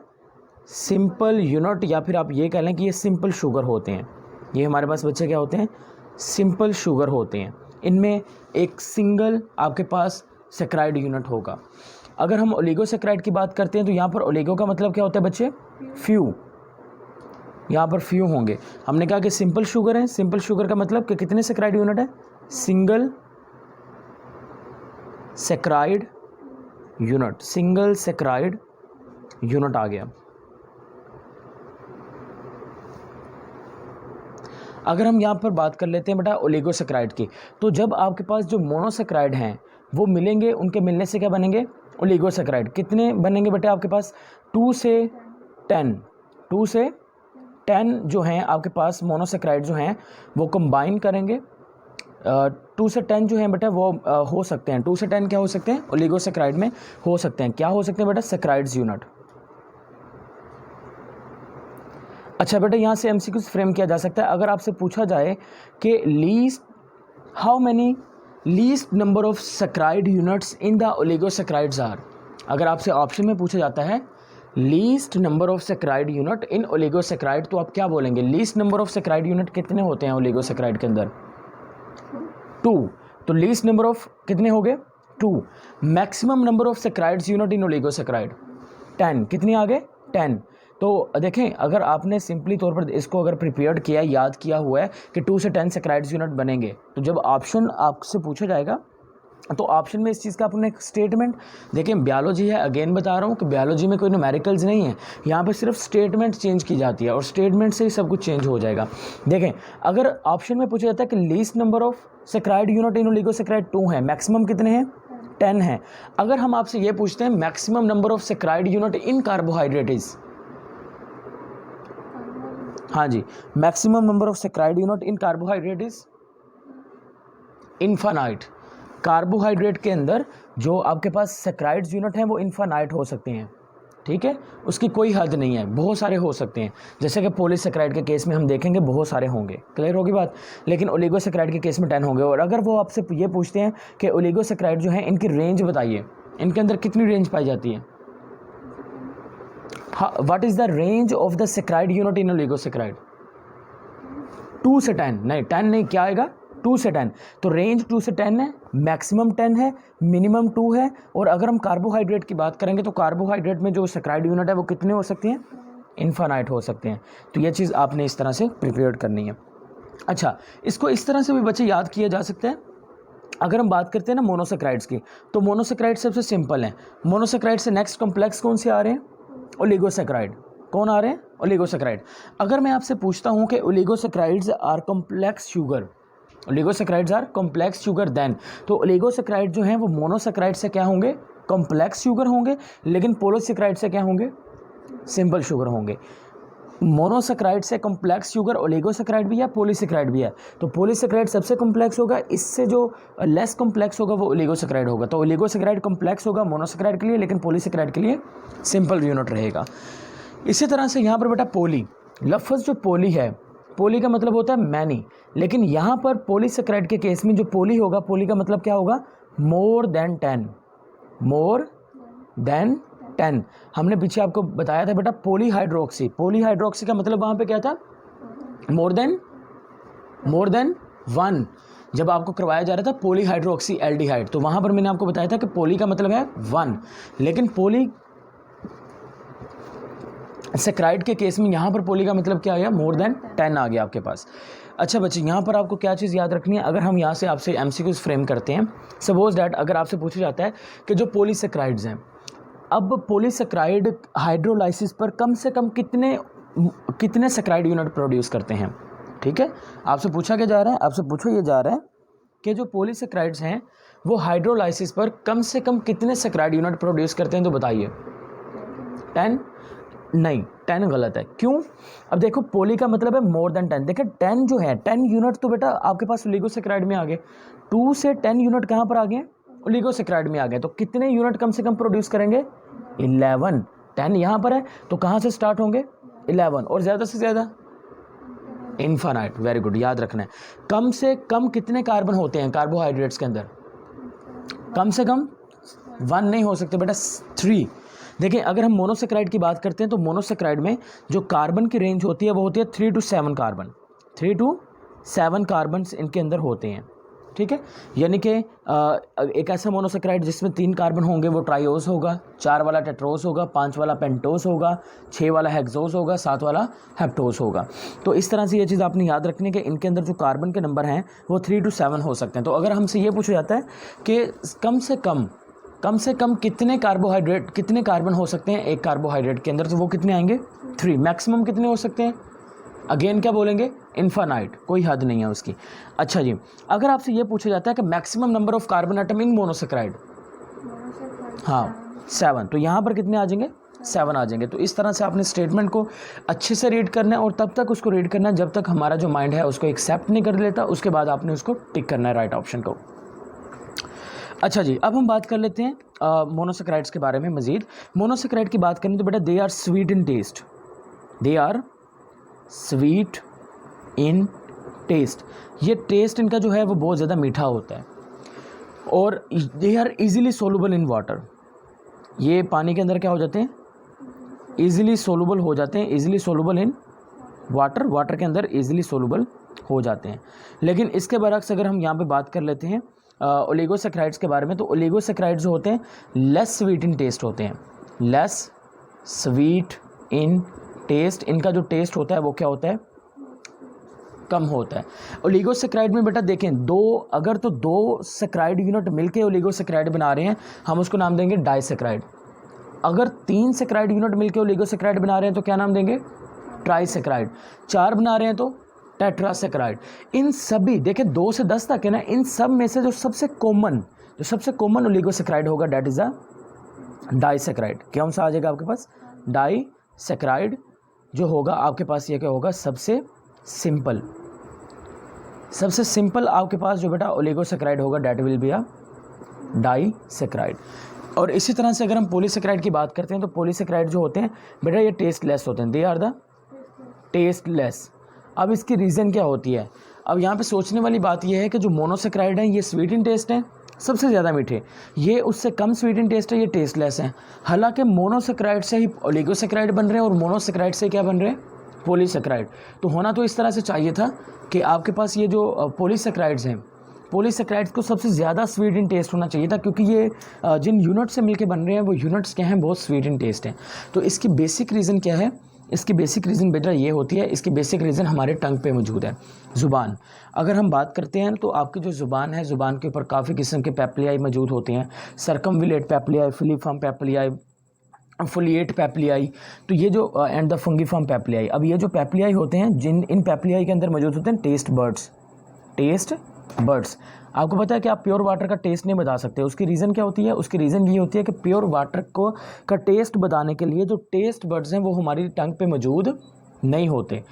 simple unit, या फिर आप ये कह लें कि ये सिंपल शुगर होते हैं। ये हमारे पास बच्चे क्या होते हैं, सिंपल शुगर होते हैं। इनमें एक सिंगल आपके पास सैकराइड यूनिट होगा। अगर हम ओलिगोसैकराइड की बात करते हैं तो यहाँ पर ओलिगो का मतलब क्या होता है बच्चे? फ्यू। यहाँ पर फ्यू होंगे। हमने कहा कि सिंपल शुगर है, सिंपल शुगर का मतलब कि कितने सैकराइड यूनिट है? Single saccharide unit, single saccharide unit आ गया। अगर हम यहाँ पर बात कर लेते हैं बेटा ओलिगोसैकराइड की, तो जब आपके पास जो मोनोसैकराइड हैं वो मिलेंगे, उनके मिलने से क्या बनेंगे? ओलिगोसैकराइड। कितने बनेंगे बेटा आपके पास? 2 से 10, 2 से 10 जो हैं आपके पास मोनोसैकराइड जो हैं वो कंबाइन करेंगे। 2 से 10 जो हैं बेटा वो हो सकते हैं, 2 से 10 क्या हो सकते हैं? ओलिगोसैकराइड में हो सकते हैं। क्या हो सकते हैं बेटा? Saccharides unit. अच्छा बेटा, यहाँ से एमसीक्यूज फ्रेम किया जा सकता है। अगर आपसे पूछा जाए कि how many least number of saccharide units in the oligosaccharides are, अगर आपसे ऑप्शन में पूछा जाता है least number of saccharide unit in oligosaccharide, तो आप क्या बोलेंगे? Least number of saccharide unit कितने होते हैं ओलिगोसैकराइड के अंदर? 2। तो लीस्ट नंबर ऑफ कितने हो गए? 2। Maximum number of saccharides unit in oligosaccharide 10। कितने आ गए? 10। तो देखें, अगर आपने सिंपली तौर पर इसको अगर प्रिपेयर्ड किया, याद किया हुआ है कि 2 से 10 सैकराइड्स यूनिट बनेंगे, तो जब ऑप्शन आपसे पूछा जाएगा तो ऑप्शन में इस चीज़ का अपने स्टेटमेंट देखें। बायोलॉजी है, अगेन बता रहा हूँ कि बायोलॉजी में कोई न्यूमेरिकल्स नहीं है, यहाँ पर सिर्फ स्टेटमेंट चेंज की जाती है और स्टेटमेंट से ही सब कुछ चेंज हो जाएगा। देखें, अगर ऑप्शन में पूछा जाता है कि least number of saccharide unit in oligosaccharide 2 है, मैक्सिमम कितने हैं? 10 है। अगर हम आपसे ये पूछते हैं maximum number of saccharide unit in carbohydrate is, हाँ जी, maximum number of saccharide unit in carbohydrate is infinite. Carbohydrate के अंदर जो आपके पास सैकराइड्स यूनिट हैं वो इनफाइनाइट हो सकते हैं, ठीक है, उसकी कोई हद नहीं है, बहुत सारे हो सकते हैं। जैसे कि पॉलीसैकराइड के केस में हम देखेंगे बहुत सारे होंगे, क्लियर होगी बात। लेकिन ओलिगोसैकराइड के केस में 10 होंगे। और अगर वो आपसे ये पूछते हैं कि ओलिगोसैकराइड जो हैं इनकी रेंज बताइए, इनके अंदर कितनी रेंज पाई जाती है? What is the range of the saccharide unit in oligosaccharide? 2 से 10 नहीं, 10 नहीं, क्या आएगा? 2 से 10। तो रेंज 2 से 10 है, मैक्सिमम 10 है, मिनिमम 2 है। और अगर हम कार्बोहाइड्रेट की बात करेंगे तो कार्बोहाइड्रेट में जो सैकराइड यूनिट है वो कितने हो सकते हैं? इनफाइनाइट हो सकते हैं। तो ये चीज़ आपने इस तरह से प्रिपेयर करनी है। अच्छा, इसको इस तरह से भी बच्चे याद किया जा सकते हैं। अगर हम बात करते हैं ना मोनोसैकराइड्स की, तो मोनोसैकराइड सबसे सिंपल है। मोनोसैकराइड से नेक्स्ट कॉम्प्लेक्स कौन से आ रहे हैं? ओलिगोसैकराइड। कौन आ रहे हैं? ओलिगोसैकराइड। अगर मैं आपसे पूछता हूं कि oligosaccharides are complex sugar, oligosaccharides are complex sugar then, तो ओलिगोसैकराइड जो हैं वो मोनोसैकराइड से क्या होंगे? कॉम्प्लेक्स शुगर होंगे। लेकिन पॉलीसैकराइड से क्या होंगे? सिंपल शुगर होंगे। मोनोसैकराइड से कॉम्प्लेक्स शुगर ओलिगोसैकराइड भी है, पॉलीसैकराइड भी है। तो पॉलीसैकराइड सबसे कॉम्प्लेक्स होगा, इससे जो लेस कॉम्प्लेक्स होगा वो ओलिगोसैकराइड होगा। तो ओलिगोसैकराइड कॉम्प्लेक्स होगा मोनोसैकराइड के लिए, लेकिन पॉलीसैकराइड के लिए सिंपल यूनिट रहेगा। इसी तरह से यहाँ पर बेटा पोली, लफ्ज़ जो पोली है, पोली का मतलब होता है मैनी, लेकिन यहाँ पर पॉलीसैकराइड के केस में जो पोली होगा, पोली का मतलब क्या होगा? More than 10, more than 10। हमने पीछे आपको बताया था बेटा पॉलीहाइड्रोक्सी, पॉलीहाइड्रोक्सी का मतलब वहाँ पे क्या था? मोर देन 1। जब आपको करवाया जा रहा था पॉलीहाइड्रोक्सी एल्डिहाइड, तो वहाँ पर मैंने आपको बताया था कि पोली का मतलब है 1, लेकिन पोली सैकराइड के केस में यहाँ पर पोली का मतलब क्या आ गया? मोर देन 10 आ गया आपके पास। अच्छा बच्चे, यहाँ पर आपको क्या चीज़ याद रखनी है? अगर हम यहाँ से आपसे एमसीक्यूज फ्रेम करते हैं, सपोज डैट अगर आपसे पूछा जाता है कि जो पॉलीसैकराइड्स हैं, अब पॉलीसैकराइड हाइड्रोलाइसिस पर कम से कम कितने सैकराइड यूनिट प्रोड्यूस करते हैं, ठीक है। आपसे पूछा क्या जा रहा है? आपसे पूछा ये जा रहा है कि जो पॉलीसैकराइड्स हैं वो हाइड्रोलाइसिस पर कम से कम कितने सैकराइड यूनिट प्रोड्यूस करते हैं, तो बताइए। 10 नहीं, 10 गलत है। क्यों? अब देखो पोली का मतलब है मोर देन 10। देखिए 10 जो है, 10 यूनिट तो बेटा आपके पास ओलिगोसैकराइड में आ गए। 2 से 10 यूनिट कहाँ पर आ गए? ओलिगोसैकराइड में आ गए। तो कितने यूनिट कम से कम प्रोड्यूस करेंगे? 11। 10 यहाँ पर है तो कहाँ से स्टार्ट होंगे? 11, और ज़्यादा से ज़्यादा इनफाइनाइट। वेरी गुड, याद रखना है। कम से कम कितने कार्बन होते हैं कार्बोहाइड्रेट्स के अंदर? कम से कम 1 नहीं हो सकते बेटा, 3। देखिए अगर हम मोनोसैकराइड की बात करते हैं तो मोनोसैकराइड में जो कार्बन की रेंज होती है वो होती है 3 to 7 कार्बन, 3 to 7 कार्बन इनके अंदर होते हैं, ठीक है, यानी कि एक ऐसा मोनोसेक्राइड जिसमें 3 कार्बन होंगे वो ट्राइओस होगा, 4 वाला टेट्रोस होगा, 5 वाला पेंटोस होगा, 6 वाला हेक्सोस होगा, 7 वाला हेप्टोस होगा। तो इस तरह से ये चीज़ आपने याद रखनी है कि इनके अंदर जो कार्बन के नंबर हैं वो 3 to 7 हो सकते हैं। तो अगर हमसे ये पूछा जाता है कि कम से कम कितने कार्बन हो सकते हैं एक कार्बोहाइड्रेट के अंदर, तो वो कितने आएंगे 3। मैक्सिमम कितने हो सकते हैं, अगेन क्या बोलेंगे, इन्फानाइट, कोई हद नहीं है उसकी। अच्छा जी, अगर आपसे ये पूछा जाता है कि maximum number of carbon atom in monosaccharide, हाँ 7, तो यहाँ पर कितने आ जाएंगे, 7 आ जाएंगे। तो इस तरह से आपने स्टेटमेंट को अच्छे से रीड करना है और तब तक उसको रीड करना है जब तक हमारा जो माइंड है उसको एक्सेप्ट नहीं कर लेता, उसके बाद आपने उसको टिक करना है राइट ऑप्शन को। अच्छा जी, अब हम बात कर लेते हैं मोनोसेक्राइड्स के बारे में मज़ीद। मोनोसेक्राइड की बात करें तो बेटा they are sweet in taste, they are sweet in taste. ये टेस्ट इनका जो है वो बहुत ज़्यादा मीठा होता है और they are easily soluble in water. ये पानी के अंदर क्या हो जाते हैं, इजीली सोलूबल हो जाते हैं, easily soluble in water, water के अंदर इजीली सोलूबल हो जाते हैं। लेकिन इसके बरक्स अगर हम यहाँ पे बात कर लेते हैं ओलिगोसेक्राइड्स के बारे में, तो ओलिगोसेक्राइड्स जो होते हैं लेस स्वीट इन टेस्ट होते हैं, लेस स्वीट इन टेस्ट। इनका जो टेस्ट होता है वो क्या होता है, कम होता है। ओलिगोसेक्राइड में बेटा देखें अगर तो 2 सेक्राइड यूनिट मिलके ओलिगोसेक्राइड बना रहे हैं हम उसको नाम देंगे डाइसेक्राइड। अगर 3 सेक्राइड यूनिट मिलके ओलिगोसेक्राइड बना रहे हैं तो क्या नाम देंगे, ट्राइसेक्राइड। 4 बना रहे हैं तो टेट्रासेक्राइड। इन सभी देखें 2 से 10 तक है ना, इन सब में से जो सबसे कॉमन ओलिगोसेक्राइड होगा डेट इज अ डाइसेक्राइड। कौन सा आ जाएगा आपके पास, डाइसेक्राइड जो होगा आपके पास, ये क्या होगा, सबसे सिंपल आपके पास जो बेटा ओलिगोसेक्राइड होगा that will be a disaccharide. और इसी तरह से अगर हम पॉलीसेक्राइड की बात करते हैं तो पॉलीसेक्राइड जो होते हैं बेटा ये टेस्टलेस होते हैं, दे आर द टेस्टलेस। अब इसकी रीज़न क्या होती है, अब यहाँ पे सोचने वाली बात यह है कि जो मोनोसेक्राइड हैं ये स्वीट इन टेस्ट हैं, सबसे ज़्यादा मीठे, ये उससे कम स्वीट इन टेस्ट है, ये टेस्टलेस हैं। हालांकि मोनोसेक्राइड से ही ओलिगोसेक्राइड बन रहे हैं और मोनोसेक्राइड से क्या बन रहे हैं, पॉलीसेक्राइड। तो होना तो इस तरह से चाहिए था कि आपके पास ये जो पॉलीसेक्राइड्स हैं, पॉलीसेक्राइड्स को सबसे ज़्यादा स्वीट इन टेस्ट होना चाहिए था, क्योंकि ये जिन यूनिट से मिलके बन रहे हैं वो यूनिट्स क्या हैं, बहुत स्वीट इन टेस्ट हैं। तो इसकी बेसिक रीज़न क्या है, इसकी बेसिक रीज़न बेटा ये होती है, इसकी बेसिक रीज़न हमारे टंग पे मौजूद है, ज़ुबान। अगर हम बात करते हैं तो आपकी जो ज़ुबान है, ज़ुबान के ऊपर काफ़ी किस्म के पेप्लियाई मौजूद होते हैं, सर्कमविलेट पेप्लियाई, फिलीफॉर्म पेप्लियाई, फोलिएट पेप्लियाई, तो ये जो एंड द फंगीफॉर्म पेप्लियाई। अब ये जो पेप्लियाई होते हैं, इन पेप्लियाई के अंदर मौजूद होते हैं टेस्ट बर्ड्स। आपको पता है कि आप प्योर वाटर का टेस्ट नहीं बता सकते, उसकी रीज़न क्या होती है, उसकी रीज़न ये होती है कि प्योर वाटर का टेस्ट बताने के लिए जो टेस्ट बर्ड्स हैं वो हमारी टंग पे मौजूद नहीं होते।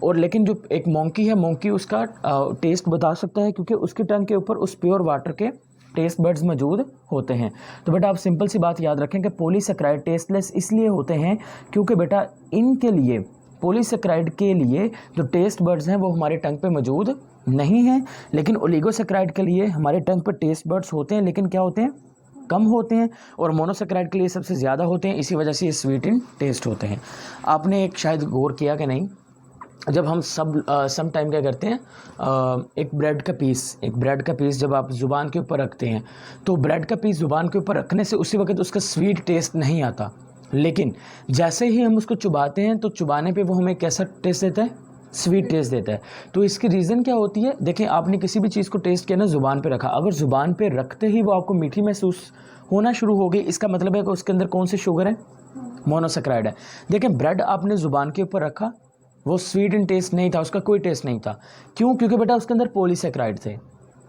और लेकिन जो एक मोंकी है, मोंकी उसका टेस्ट बता सकता है क्योंकि उसकी टंग के ऊपर उस प्योर वाटर के टेस्ट बर्ड्स मौजूद होते हैं। तो बेटा आप सिंपल सी बात याद रखें कि पॉलीसेक्राइड टेस्टलेस इसलिए होते हैं क्योंकि बेटा इनके लिए, पॉलीसेक्राइड के लिए जो टेस्ट बर्ड्स हैं वो हमारे टंग पे मौजूद नहीं हैं। लेकिन ओलिगोसेक्राइड के लिए हमारे टंग पर टेस्ट बर्ड्स होते हैं, लेकिन क्या होते हैं, कम होते हैं। और मोनोसेक्राइड के लिए सबसे ज़्यादा होते हैं, इसी वजह से ये स्वीट इन टेस्ट होते हैं। आपने एक शायद गौर किया कि नहीं, जब हम सम टाइम क्या करते हैं, एक ब्रेड का पीस जब आप ज़ुबान के ऊपर रखते हैं तो ब्रेड का पीस ज़ुबान के ऊपर रखने से उसी वक्त उसका स्वीट टेस्ट नहीं आता, लेकिन जैसे ही हम उसको चुबाते हैं तो चुबाने पे वो हमें कैसा टेस्ट देता है, स्वीट टेस्ट देता है। तो इसकी रीज़न क्या होती है, देखें आपने किसी भी चीज़ को टेस्ट किया ना, ज़ुबान पे रखा, अगर ज़ुबान पे रखते ही वो आपको मीठी महसूस होना शुरू हो गई, इसका मतलब है कि उसके अंदर कौन सी शुगर है, मोनोसेक्राइड है। देखें ब्रेड आपने ज़ुबान के ऊपर रखा, वो स्वीट इन टेस्ट नहीं था, उसका कोई टेस्ट नहीं था। क्यों? क्योंकि बेटा उसके अंदर पॉलीसेक्राइड थे,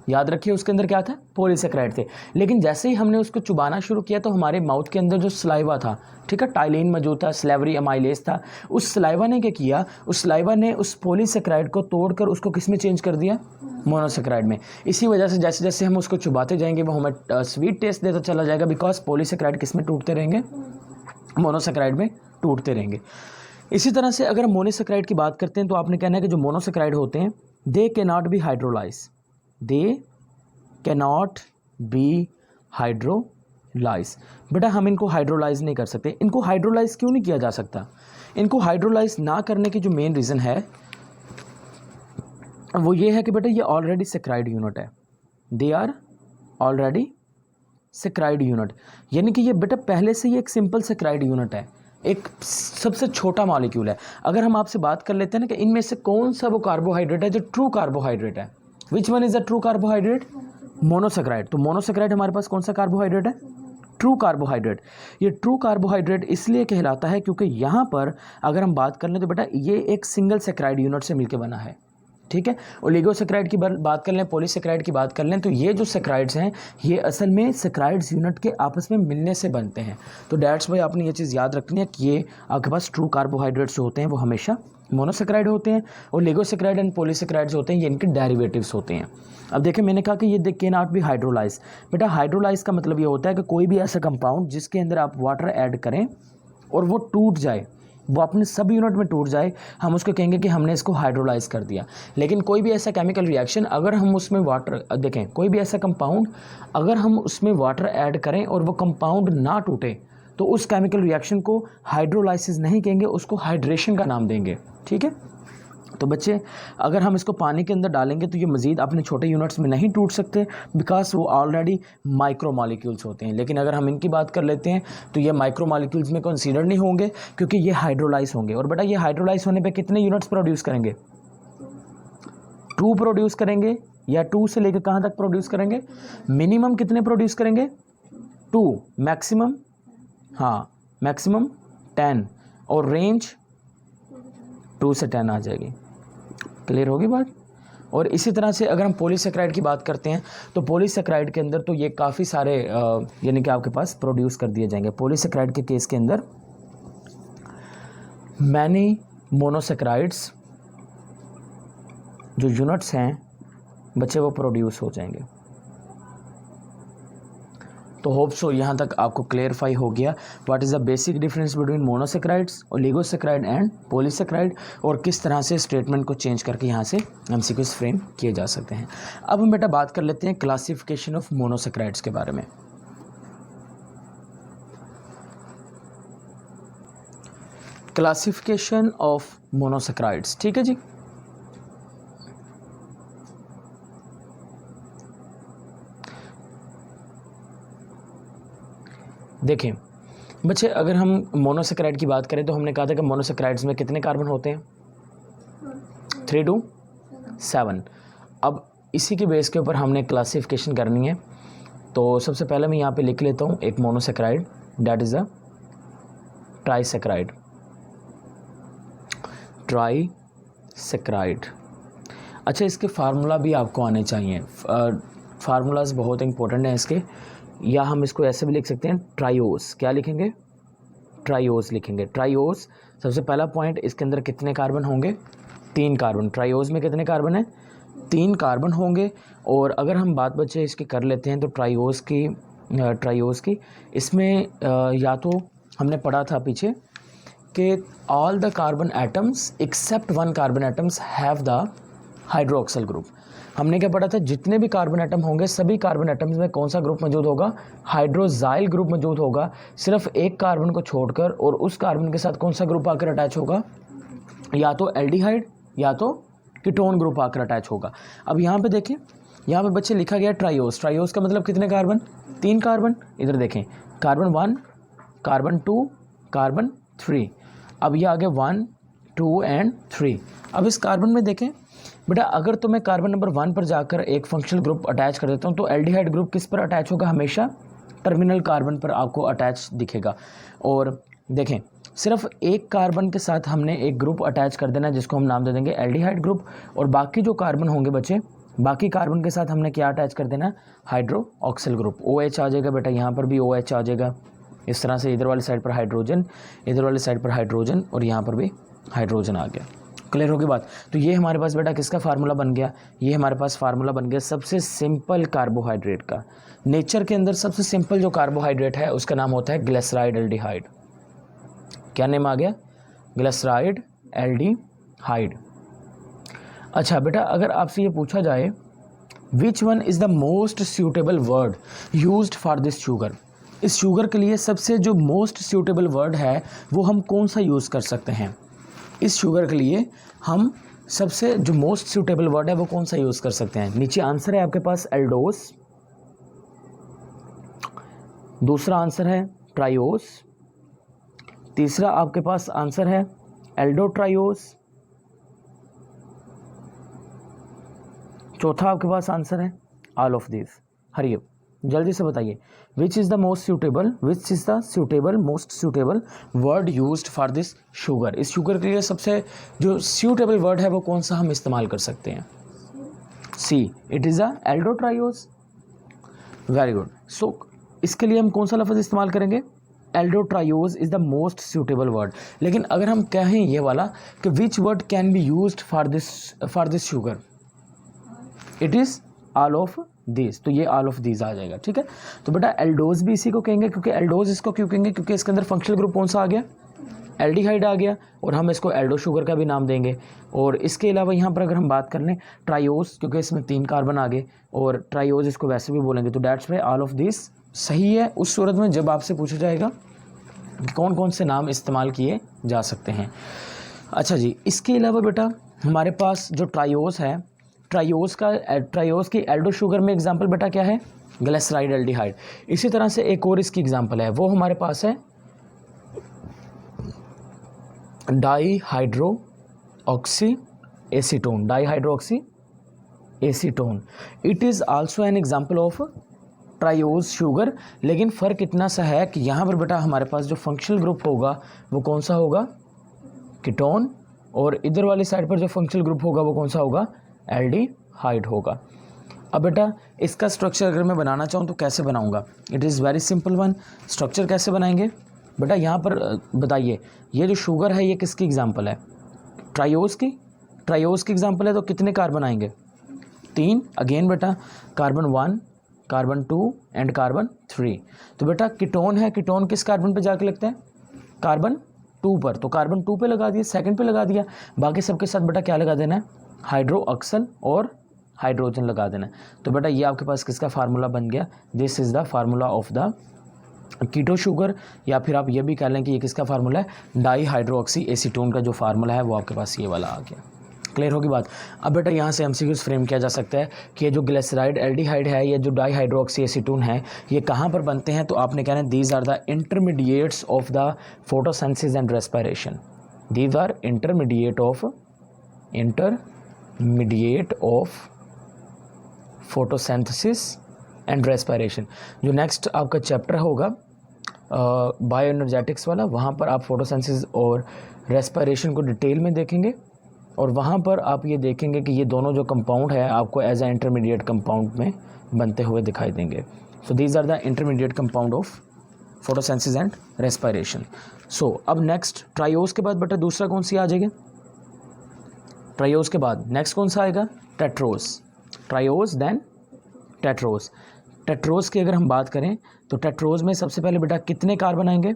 याद रखिए उसके अंदर क्या था, पॉलीसेक्राइड थे। लेकिन जैसे ही हमने उसको चुबाना शुरू किया तो हमारे माउथ के अंदर जो सलाइवा था, ठीक है, टाइलिन मौजूद था, स्लेवरी अमाइलेज था, उस सलाइवा ने क्या किया, उस सलाइवा ने उस पॉलीसेक्राइड को तोड़कर उसको किस में चेंज कर दिया, मोनोसेक्राइड में। इसी वजह से जैसे जैसे हम उसको चुबाते जाएंगे वो हमें स्वीट टेस्ट देता चला जाएगा, बिकॉज पॉलीसेक्राइड किस में टूटते रहेंगे, मोनोसेक्राइड में टूटते रहेंगे। इसी तरह से अगर हम मोनोसेक्राइड की बात करते हैं तो आपने कहना है कि जो मोनोसेक्राइड होते हैं they can not be hydrolyse, they cannot be hydrolyse. बेटा हम इनको हाइड्रोलाइज नहीं कर सकते। इनको हाइड्रोलाइज क्यों नहीं किया जा सकता, इनको हाइड्रोलाइज ना करने की जो मेन रीज़न है वो ये है कि बेटा ये ऑलरेडी सेक्राइड यूनिट है, they are already saccharide unit, यानी कि ये बेटा पहले से ही एक सिंपल सेक्राइड यूनिट है, एक सबसे छोटा मॉलिक्यूल है। अगर हम आपसे बात कर लेते हैं ना कि इनमें से कौन सा वो कार्बोहाइड्रेट है जो ट्रू कार्बोहाइड्रेट है, which one is the true carbohydrate? Monosaccharide. तो मोनोसेक्राइड हमारे पास कौन सा कार्बोहाइड्रेट है? True carbohydrate. ये ट्रू कार्बोहाइड्रेट इसलिए कहलाता है क्योंकि यहाँ पर अगर हम बात कर लें तो बेटा ये एक सिंगल सेक्राइड यूनिट से मिलकर बना है, ठीक है। ओलिगोसेक्राइड की बात कर लें, पॉलीसेक्राइड की बात कर लें, तो ये जो सेक्राइड्स हैं ये असल में सेक्राइड्स यूनिट के आपस में मिलने से बनते हैं। तो डैट्स भाई आपने ये चीज़ याद रखनी है कि ये आपके पास ट्रू कार्बोहाइड्रेट्स जो होते हैं वो हमेशा मोनोसेक्राइड होते हैं, और ओलिगोसेक्राइड एंड पॉलीसेक्राइड्स होते हैं ये इनके डेरिवेटिव्स होते हैं। अब देखिए मैंने कहा कि ये कैन नॉट बी हाइड्रोलाइज। बेटा हाइड्रोलाइज का मतलब ये होता है कि कोई भी ऐसा कंपाउंड जिसके अंदर आप वाटर ऐड करें और वो टूट जाए, वो अपने सब यूनिट में टूट जाए, हम उसको कहेंगे कि हमने इसको हाइड्रोलाइज कर दिया। लेकिन कोई भी ऐसा केमिकल रिएक्शन अगर हम उसमें वाटर देखें, कोई भी ऐसा कंपाउंड अगर हम उसमें वाटर ऐड करें और वो कंपाउंड ना टूटे तो उस केमिकल रिएक्शन को हाइड्रोलाइसिस नहीं कहेंगे, उसको हाइड्रेशन का नाम देंगे, ठीक है। तो बच्चे अगर हम इसको पानी के अंदर डालेंगे तो ये मज़ीद अपने छोटे यूनिट्स में नहीं टूट सकते बिकॉज वो ऑलरेडी माइक्रो मॉलिक्यूल्स होते हैं। लेकिन अगर हम इनकी बात कर लेते हैं तो ये माइक्रो मॉलिक्यूल्स में कंसीडर नहीं होंगे क्योंकि ये हाइड्रोलाइज होंगे। और बेटा ये हाइड्रोलाइज होने पे कितने यूनिट्स प्रोड्यूस करेंगे? 2 प्रोड्यूस करेंगे, या 2 से लेकर कहाँ तक प्रोड्यूस करेंगे? मिनिमम कितने प्रोड्यूस करेंगे? 2, मैक्सिमम मैक्सिमम 10, और रेंज 2 से 10 आ जाएगी। क्लियर होगी बात? और इसी तरह से अगर हम पॉलीसेक्राइड की बात करते हैं तो पॉलीसेक्राइड के अंदर तो ये काफ़ी सारे यानी कि आपके पास प्रोड्यूस कर दिए जाएंगे। पॉलीसेक्राइड के केस के अंदर मैनी मोनोसेक्राइड्स जो यूनिट्स हैं बच्चे वो प्रोड्यूस हो जाएंगे। तो होप सो यहाँ तक आपको क्लेरिफाई हो गया what is the basic difference between monosaccharides, oligosaccharide and polysaccharide, और किस तरह से स्टेटमेंट को चेंज करके यहाँ से एमसीक्यूज फ्रेम किए जा सकते हैं। अब हम बेटा बात कर लेते हैं क्लासिफिकेशन ऑफ मोनोसेक्राइड्स के बारे में। क्लासिफिकेशन ऑफ मोनोसेक्राइड्स, ठीक है जी। देखें बच्चे अगर हम मोनोसेक्राइड की बात करें तो हमने कहा था कि मोनोसेक्राइड्स में कितने कार्बन होते हैं? 3 to 7। अब इसी के बेस के ऊपर हमने क्लासिफिकेशन करनी है। तो सबसे पहले मैं यहाँ पे लिख लेता हूँ एक मोनोसेक्राइड, दैट इज़ अ ट्राइसेक्राइड। ट्राइसेक्राइड, अच्छा इसके फार्मूला भी आपको आने चाहिए। फार्मूलाज बहुत इंपॉर्टेंट हैं इसके, या हम इसको ऐसे भी लिख सकते हैं ट्राइओस। क्या लिखेंगे? ट्राइओस लिखेंगे। ट्राइओस सबसे पहला पॉइंट, इसके अंदर कितने कार्बन होंगे? 3 कार्बन। ट्राइओस में कितने कार्बन है? 3 कार्बन होंगे। और अगर हम बात बच्चे इसकी कर लेते हैं तो ट्राइओस की इसमें या तो हमने पढ़ा था पीछे कि all the carbon atoms except 1 carbon atoms have the hydroxyl group. हमने क्या पढ़ा था? जितने भी कार्बन एटम होंगे सभी कार्बन एटम्स में कौन सा ग्रुप मौजूद होगा? हाइड्रोजाइल ग्रुप मौजूद होगा, सिर्फ एक कार्बन को छोड़कर। और उस कार्बन के साथ कौन सा ग्रुप आकर अटैच होगा? या तो एल्डिहाइड या तो कीटोन ग्रुप आकर अटैच होगा। अब यहाँ पे देखें, यहाँ पे बच्चे लिखा गया ट्राइओस। ट्राइओस का मतलब कितने कार्बन? 3 कार्बन। इधर देखें, कार्बन 1, कार्बन 2, कार्बन 3। अब ये आ गया 1, 2 एंड 3। अब इस कार्बन में देखें बेटा, अगर तो मैं कार्बन नंबर 1 पर जाकर एक फंक्शनल ग्रुप अटैच कर देता हूँ तो एल्डिहाइड ग्रुप किस पर अटैच होगा? हमेशा टर्मिनल कार्बन पर आपको अटैच दिखेगा। और देखें सिर्फ एक कार्बन के साथ हमने एक ग्रुप अटैच कर देना जिसको हम नाम दे देंगे एल्डिहाइड ग्रुप, और बाकी जो कार्बन होंगे बच्चे, बाकी कार्बन के साथ हमने क्या अटैच कर देना? Hydroxyl group. OH आ जाएगा बेटा, यहाँ पर भी OH आ जाएगा। इस तरह से इधर वाली साइड पर हाइड्रोजन, इधर वाली साइड पर हाइड्रोजन, और यहाँ पर भी हाइड्रोजन आ गया। क्लियर होगी बात? तो ये हमारे पास बेटा किसका फार्मूला बन गया? ये हमारे पास फार्मूला बन गया सबसे सिंपल कार्बोहाइड्रेट का। नेचर के अंदर सबसे सिंपल जो कार्बोहाइड्रेट है उसका नाम होता है ग्लिसराइड एल्डिहाइड। क्या नेम आ गया? Glyceride aldehyde. अच्छा बेटा, अगर आपसे ये पूछा जाए which one is the most suitable word used for this sugar, इस शुगर के लिए सबसे जो मोस्ट सूटेबल वर्ड है वो हम कौन सा यूज़ कर सकते हैं? इस शुगर के लिए हम सबसे जो मोस्ट सूटेबल वर्ड है वो कौन सा यूज़ कर सकते हैं? नीचे आंसर है आपके पास एल्डोस, दूसरा आंसर है ट्रायोस, तीसरा आपके पास आंसर है एल्डोट्रायोस, चौथा आपके पास आंसर है all of this. Hurry up, जल्दी से बताइए which is the most suitable word used for this sugar. इस शुगर के लिए सबसे जो सूटेबल वर्ड है वो कौन सा हम इस्तेमाल कर सकते हैं? C, it is a aldotriose. Very good. So इसके लिए हम कौन सा लफ्ज़ इस्तेमाल करेंगे? Aldotriose is the most suitable word. लेकिन अगर हम कहें ये वाला कि which word can be used for this sugar, it is all of this, तो ये ऑल ऑफ दिस आ जाएगा। ठीक है, तो बेटा एल्डोज भी इसी को कहेंगे, क्योंकि एल्डोज इसको क्यों कहेंगे? क्योंकि इसके अंदर फंक्शनल ग्रुप कौन सा आ गया? एल्डिहाइड आ गया, और हम इसको एल्डो शुगर का भी नाम देंगे। और इसके अलावा यहाँ पर अगर हम बात कर लें ट्रायोस, क्योंकि इसमें 3 कार्बन आ गए, और ट्रायोस इसको वैसे भी बोलेंगे, तो that's why all of this सही है उस सूरत में जब आपसे पूछा जाएगा कि कौन कौन से नाम इस्तेमाल किए जा सकते हैं। अच्छा जी, इसके अलावा बेटा हमारे पास जो ट्रायोस है, ट्रायोस की एल्डो शुगर में एग्जांपल बेटा क्या है? Glyceride aldehyde. इसी तरह से एक और इसकी एग्जांपल है, वो हमारे पास है dihydroxy acetone. It is also an example of triose sugar. लेकिन फ़र्क इतना सा है कि यहाँ पर बेटा हमारे पास जो फंक्शनल ग्रुप होगा वो कौन सा होगा? कीटोन, और इधर वाली साइड पर जो फंक्शनल ग्रुप होगा वो कौन सा होगा? एल्डिहाइड होगा। अब बेटा इसका स्ट्रक्चर अगर मैं बनाना चाहूँ तो कैसे बनाऊँगा? It is very simple one. Structure कैसे बनाएंगे बेटा? यहाँ पर बताइए, ये जो शुगर है ये किसकी एग्जांपल है? ट्रायोस की एग्जांपल है, तो कितने कार्बन आएंगे? 3। अगेन बेटा कार्बन 1, कार्बन 2 एंड कार्बन 3। तो बेटा कीटोन है, कीटोन किस कार्बन पे जाके लगता है? कार्बन 2 पर, तो कार्बन 2 पे लगा दिया, सेकंड पे लगा दिया, बाकी सबके साथ बेटा क्या लगा देना है? हाइड्रोक्सल और हाइड्रोजन लगा देना है। तो बेटा ये आपके पास किसका फार्मूला बन गया? This is the formula of the keto sugar, या फिर आप ये भी कह लें कि ये किसका फार्मूला है? डाईहाइड्रोक्सी एसीटोन का जो फार्मूला है वो आपके पास ये वाला आ गया। क्लियर होगी बात? अब बेटा यहाँ से एमसीक्यूज फ्रेम किया जा सकता है कि ये जो ग्लिसराइड एल्डिहाइड है, ये जो डाईहाइड्रोक्सी एसीटोन है, ये कहाँ पर बनते हैं? तो आपने कहना है these are the intermediates of the photosynthesis and respiration. These are intermediate of photosynthesis and respiration. जो नेक्स्ट आपका चैप्टर होगा बायो एनर्जेटिक्स वाला, वहाँ पर आप फोटोसिंथेसिस और रेस्पिरेशन को डिटेल में देखेंगे, और वहाँ पर आप ये देखेंगे कि ये दोनों जो कंपाउंड है आपको एज ए इंटरमीडिएट कंपाउंड में बनते हुए दिखाई देंगे। So these are the intermediate compound of photosynthesis and respiration. So अब नेक्स्ट ट्रायोस के बाद बेटा दूसरा कौन सी आ जाएगी? ट्रायोस के बाद नेक्स्ट कौन सा आएगा? Tetrose. Triose then tetrose. Tetrose की अगर हम बात करें तो टेट्रोस में सबसे पहले बेटा कितने कार्बन आएंगे?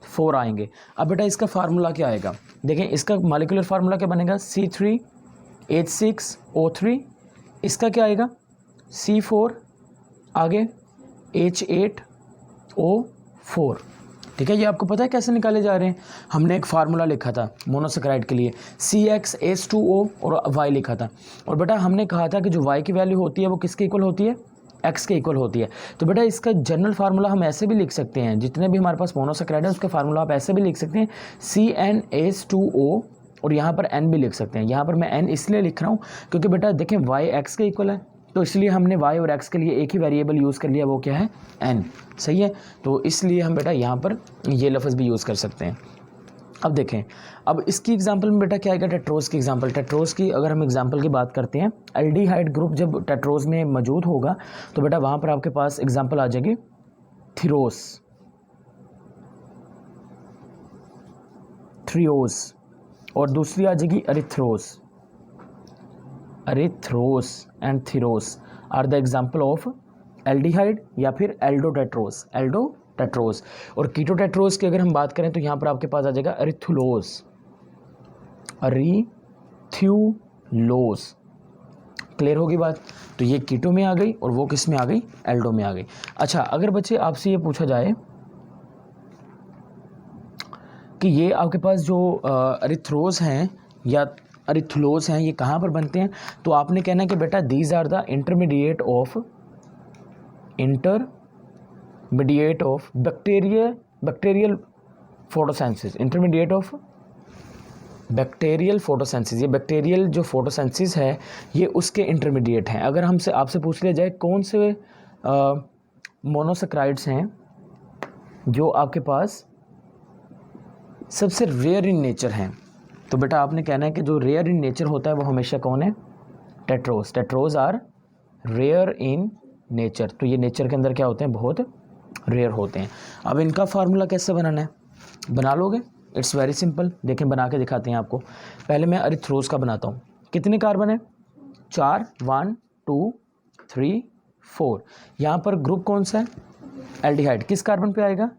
4 आएंगे। अब बेटा इसका फार्मूला क्या आएगा? देखें इसका मॉलिक्यूलर फार्मूला क्या बनेगा? C3H6O3। इसका क्या आएगा? C4, आगे H8O4। ठीक है, ये आपको पता है कैसे निकाले जा रहे हैं? हमने एक फार्मूला लिखा था मोनोसेकेराइड के लिए, CXH2O और Y लिखा था, और बेटा हमने कहा था कि जो Y की वैल्यू होती है वो किसके इक्वल होती है? X के इक्वल होती है। तो बेटा इसका जनरल फार्मूला हम ऐसे भी लिख सकते हैं, जितने भी हमारे पास मोनोसेकेराइड है उसका फार्मूला आप ऐसे भी लिख सकते हैं, CnH2O, और यहाँ पर N भी लिख सकते हैं। यहाँ पर मैं N इसलिए लिख रहा हूँ क्योंकि बेटा देखें Y X के इक्वल है, तो इसलिए हमने y और x के लिए एक ही वेरिएबल यूज़ कर लिया, वो क्या है? n। सही है, तो इसलिए हम बेटा यहाँ पर ये लफ्ज़ भी यूज़ कर सकते हैं। अब देखें, अब इसकी एग्जांपल में बेटा क्या आएगा? टेट्रोस की एग्जांपल। टेट्रोस की अगर हम एग्जांपल की बात करते हैं, एल्डिहाइड ग्रुप जब टेट्रोस में मौजूद होगा तो बेटा वहाँ पर आपके पास एग्जांपल आ जाएगी थ्रियोस, और दूसरी आ जाएगी erythrose and threose are the example of aldehyde या फिर एल्डोटेट्रोस। और कीटोटेट्रोस की अगर हम बात करें तो यहाँ पर आपके पास आ जाएगा अरिथ्यूलोस। क्लियर होगी बात? तो ये कीटो में आ गई और वो किस में आ गई? एल्डो में आ गई। अच्छा, अगर बच्चे आपसे ये पूछा जाए कि ये आपके पास जो अरिथ्रोस हैं या अरिथुलोज हैं, ये कहाँ पर बनते हैं? तो आपने कहना है कि बेटा these are the intermediate of bacterial photosynthesis, intermediate of bacterial photosynthesis. ये बैक्टीरियल जो फोटोसिंथेसिस है ये उसके इंटरमीडिएट हैं। अगर हमसे आपसे पूछ लिया जाए कौन से मोनोसेक्राइड्स हैं जो आपके पास सबसे रेयर इन नेचर हैं, तो बेटा आपने कहना है कि जो रेयर इन नेचर होता है वो हमेशा कौन है? Tetrose. Tetrose are rare in nature. तो ये नेचर के अंदर क्या होते हैं? बहुत रेयर होते हैं। अब इनका फार्मूला कैसे बनाना है? बना लोगे? It's very simple. देखें बना के दिखाते हैं आपको। पहले मैं अरिथ्रोज का बनाता हूँ। कितने कार्बन है? 4, 1 2 3 4। यहाँ पर ग्रुप कौन सा है? एल्डिहाइड। किस कार्बन पे आएगा?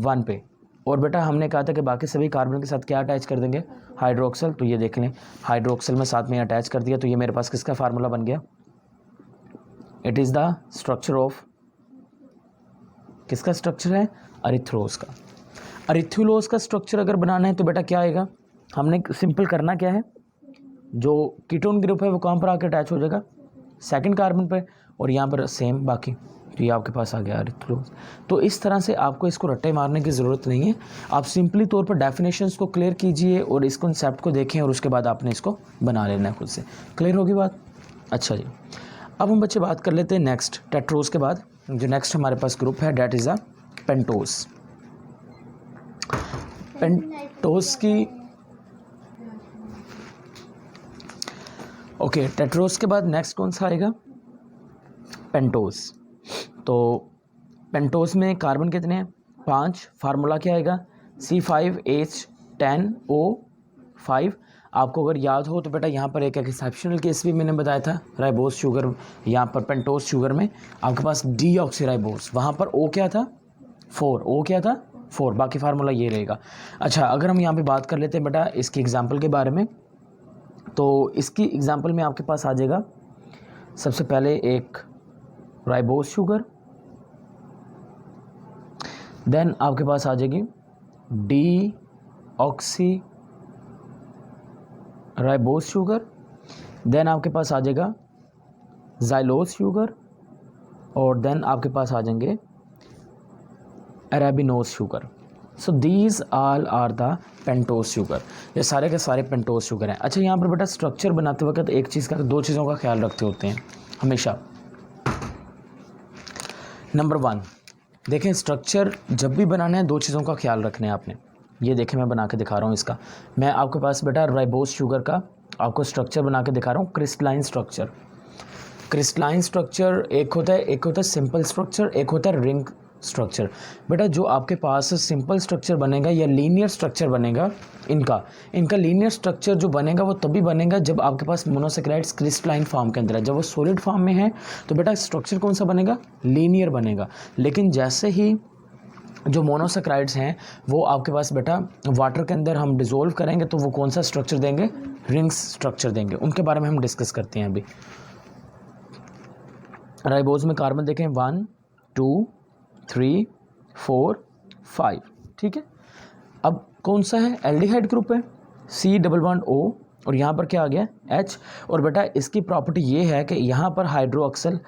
1 पे। और बेटा हमने कहा था कि बाकी सभी कार्बन के साथ क्या अटैच कर देंगे? हाइड्रोक्सल। तो ये देख लें, हाइड्रोक्सल में साथ में अटैच कर दिया, तो ये मेरे पास किसका फार्मूला बन गया? It is the structure of, किसका स्ट्रक्चर है? अरिथ्रोज का। अरिथ्युलोज का स्ट्रक्चर अगर बनाना है तो बेटा क्या आएगा? हमने सिंपल करना क्या है, जो कीटोन ग्रुप है वो कहाँ पर आकर अटैच हो जाएगा? सेकंड कार्बन पे, और यहाँ पर सेम बाकी। तो ये आपके पास आ गया अरिथ्युलोज। तो इस तरह से आपको इसको रट्टे मारने की ज़रूरत नहीं है। आप सिंपली तौर पर डेफिनेशंस को क्लियर कीजिए और इस कॉन्सेप्ट को देखें और उसके बाद आपने इसको बना लेना है खुद से। क्लियर होगी बात? अच्छा जी, अब हम बच्चे बात कर लेते हैं नेक्स्ट। टेट्रोज के बाद जो नेक्स्ट हमारे पास ग्रुप है that is a pentose. Pentose की ओके, टेट्रोज के बाद नेक्स्ट कौन सा आएगा? पेंटोज। तो पेंटोज में कार्बन कितने हैं? 5। फार्मूला क्या आएगा? C5H10O5। आपको अगर याद हो तो बेटा यहाँ पर एक एक्सेप्शनल केस भी मैंने बताया था, राइबोस शुगर। यहाँ पर पेंटोज शुगर में आपके पास डीऑक्सीराइबोस, वहाँ पर O क्या था? 4। O क्या था? 4। बाकी फार्मूला ये रहेगा। अच्छा, अगर हम यहाँ पे बात कर लेते हैं बेटा इसकी एग्जाम्पल के बारे में, तो इसकी एग्जाम्पल में आपके पास आ जाएगा सबसे पहले एक राइबोस शुगर, देन आपके पास आ जाएगी डीऑक्सी राइबोस शुगर, देन आपके पास आ जाएगा ज़ाइलोस शुगर, और देन आपके पास आ जाएंगे arabinose sugar. So these all are the pentose sugar. ये सारे के सारे पेंटोज शुगर हैं। अच्छा, यहाँ पर बेटा स्ट्रक्चर बनाते वक्त एक चीज़ का, दो चीज़ों का ख्याल रखते होते हैं हमेशा। नंबर 1, देखें स्ट्रक्चर जब भी बनाना है 2 चीज़ों का ख्याल रखना है आपने। ये देखें मैं बना के दिखा रहा हूँ इसका। मैं आपके पास बेटा राइबोस शुगर का आपको स्ट्रक्चर बना के दिखा रहा हूँ, क्रिस्टलाइन स्ट्रक्चर। क्रिस्टलाइन स्ट्रक्चर एक होता है सिंपल स्ट्रक्चर, एक होता है रिंग स्ट्रक्चर। बेटा जो आपके पास सिंपल स्ट्रक्चर बनेगा या लीनियर स्ट्रक्चर बनेगा, इनका लीनियर स्ट्रक्चर जो बनेगा वो तभी बनेगा जब आपके पास मोनोसेक्राइड्स क्रिस्टलाइन फॉर्म के अंदर है। जब वो सॉलिड फॉर्म में है तो बेटा स्ट्रक्चर कौन सा बनेगा? लीनियर बनेगा। लेकिन जैसे ही जो मोनोसेक्राइड्स हैं वो आपके पास बेटा वाटर के अंदर हम डिज़ोल्व करेंगे तो वो कौन सा स्ट्रक्चर देंगे? रिंग्स स्ट्रक्चर देंगे। उनके बारे में हम डिस्कस करते हैं अभी। राइबोज में कार्बन देखें 1 2 3 4 5, ठीक है। अब कौन सा है? एल्डिहाइड ग्रुप है, C11O, और यहाँ पर क्या आ गया? H। और बेटा इसकी प्रॉपर्टी ये है कि यहाँ पर हाइड्रोक्सल,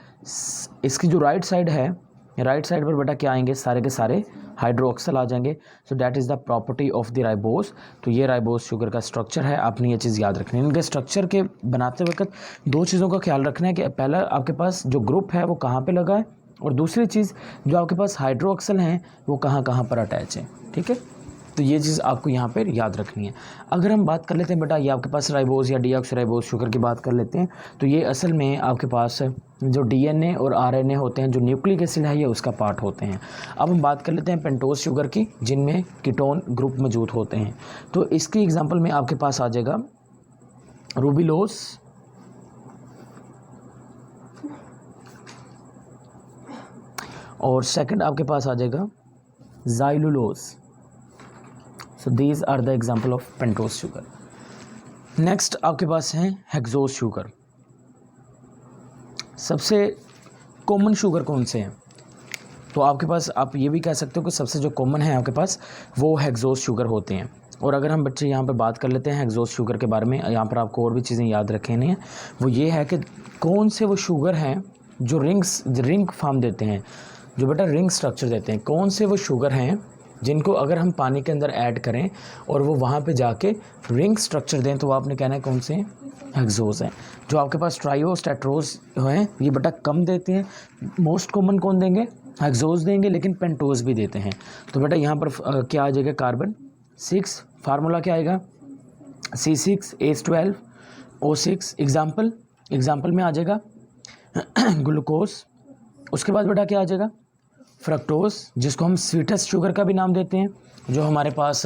इसकी जो राइट साइड है, राइट साइड पर बेटा क्या आएंगे? सारे के सारे हाइड्रोक्सल आ जाएंगे। So that is the property of the ribose. तो ये राइबोस शुगर का स्ट्रक्चर है, आपने ये चीज़ याद रखनी है। इनके स्ट्रक्चर के बनाते वक्त 2 चीज़ों का ख्याल रखना है कि पहला आपके पास जो ग्रुप है वो कहाँ पे लगा है, और दूसरी चीज़ जो आपके पास हाइड्रोक्सल हैं वो कहाँ कहाँ पर अटैच है, ठीक है। तो ये चीज़ आपको यहाँ पर याद रखनी है। अगर हम बात कर लेते हैं बेटा ये आपके पास राइबोस या डीऑक्सीराइबोस शुगर की बात कर लेते हैं, तो ये असल में आपके पास जो डीएनए और आरएनए होते हैं, जो न्यूक्लिक एसिड है, ये उसका पार्ट होते हैं। अब हम बात कर लेते हैं पेंटोज शुगर की, जिनमें कीटोन ग्रुप मौजूद होते हैं। तो इसकी एग्जांपल में आपके पास आ जाएगा रूबिलोस, और सेकंड आपके पास आ जाएगा xylulose. So these are the example of pentose sugar. Next आपके पास हैं हेक्सोज शुगर। सबसे कॉमन शुगर कौन से हैं? तो आपके पास आप ये भी कह सकते हो कि सबसे जो कॉमन है आपके पास वो हेक्सोज शुगर होते हैं। और अगर हम बच्चे यहाँ पर बात कर लेते हैं हेक्सोज शुगर के बारे में, यहाँ पर आपको और भी चीज़ें याद रखनी है, वो ये है कि कौन से वो शुगर हैं जो रिंग फॉर्म देते हैं, जो बेटा रिंग स्ट्रक्चर देते हैं। कौन से वो शुगर हैं जिनको अगर हम पानी के अंदर ऐड करें और वो वहाँ पे जाके रिंग स्ट्रक्चर दें, तो वो आपने कहना है कौन से हेक्सोज हैं। जो आपके पास ट्राइओस टेट्रोज हैं ये बेटा कम देते हैं, मोस्ट कॉमन कौन देंगे, हेक्सोज देंगे, लेकिन पेंटोज भी देते हैं। तो बेटा यहाँ पर क्या आ जाएगा, कार्बन 6, फार्मूला क्या आएगा C6H12O6। एग्जाम्पल में आ जाएगा ग्लूकोज। उसके बाद बेटा क्या आ जाएगा, फ्रक्टोज, जिसको हम स्वीटेस्ट शुगर का भी नाम देते हैं, जो हमारे पास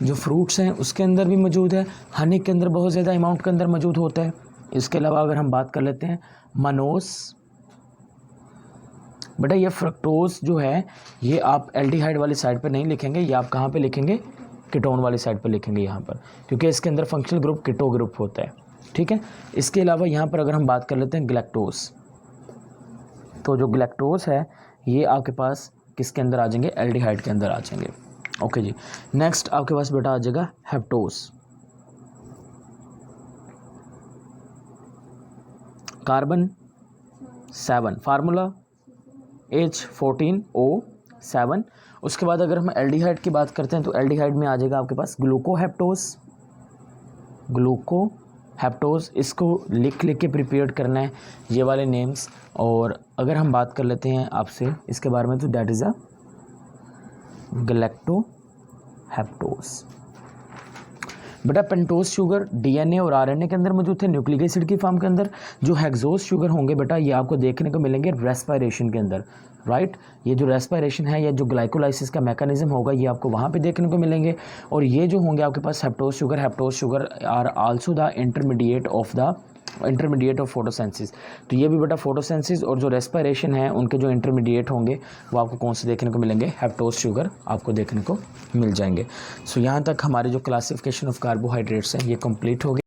जो फ्रूट्स हैं उसके अंदर भी मौजूद है, हनी के अंदर बहुत ज़्यादा अमाउंट के अंदर मौजूद होता है। इसके अलावा अगर हम बात कर लेते हैं मनोस, बेटा ये फ्रक्टोज जो है ये आप एल्डिहाइड वाली साइड पर नहीं लिखेंगे, ये आप कहाँ पे लिखेंगे, कीटोन वाली साइड पर लिखेंगे यहाँ पर, क्योंकि इसके अंदर फंक्शनल ग्रुप कीटो ग्रुप होता है, ठीक है। इसके अलावा यहाँ पर अगर हम बात कर लेते हैं ग्लैक्टोज, तो जो ग्लैक्टोज है ये आपके पास किसके अंदर आ जाएंगे, एल्डिहाइड के अंदर आ जाएंगे। ओके जी, नेक्स्ट आपके पास बेटा आ जाएगा हेप्टोज, कार्बन 7, फार्मूला H14O7। उसके बाद अगर हम एल्डिहाइड की बात करते हैं तो एल्डिहाइड में आ जाएगा आपके पास ग्लूकोहेप्टोज। इसको लिख के प्रिपेयर करना है ये वाले नेम्स। और अगर हम बात कर लेते हैं आपसे इसके बारे में तो दैट इज़ अ गैलेक्टोहेप्टोज। बेटा पेंटोज शुगर डीएनए और आरएनए के अंदर मौजूद थे, न्यूक्लिक एसिड की फॉर्म के अंदर। जो हेक्सोज शुगर होंगे बेटा ये आपको देखने को मिलेंगे रेस्पिरेशन के अंदर, राइट। ये जो रेस्पिरेशन है या जो ग्लाइकोलाइसिस का मैकेनिज्म होगा ये आपको वहाँ पे देखने को मिलेंगे। और ये जो होंगे आपके पास heptose sugar are also the intermediate of photosynthesis. तो ये भी बेटा फोटोसेंसिस और जो रेस्पिरेशन है उनके जो इंटरमीडिएट होंगे वो आपको कौन से देखने को मिलेंगे, हेप्टोज शुगर आपको देखने को मिल जाएंगे। सो यहाँ तक हमारे जो क्लासिफिकेशन ऑफ कार्बोहाइड्रेट्स हैं ये कंप्लीट हो गए।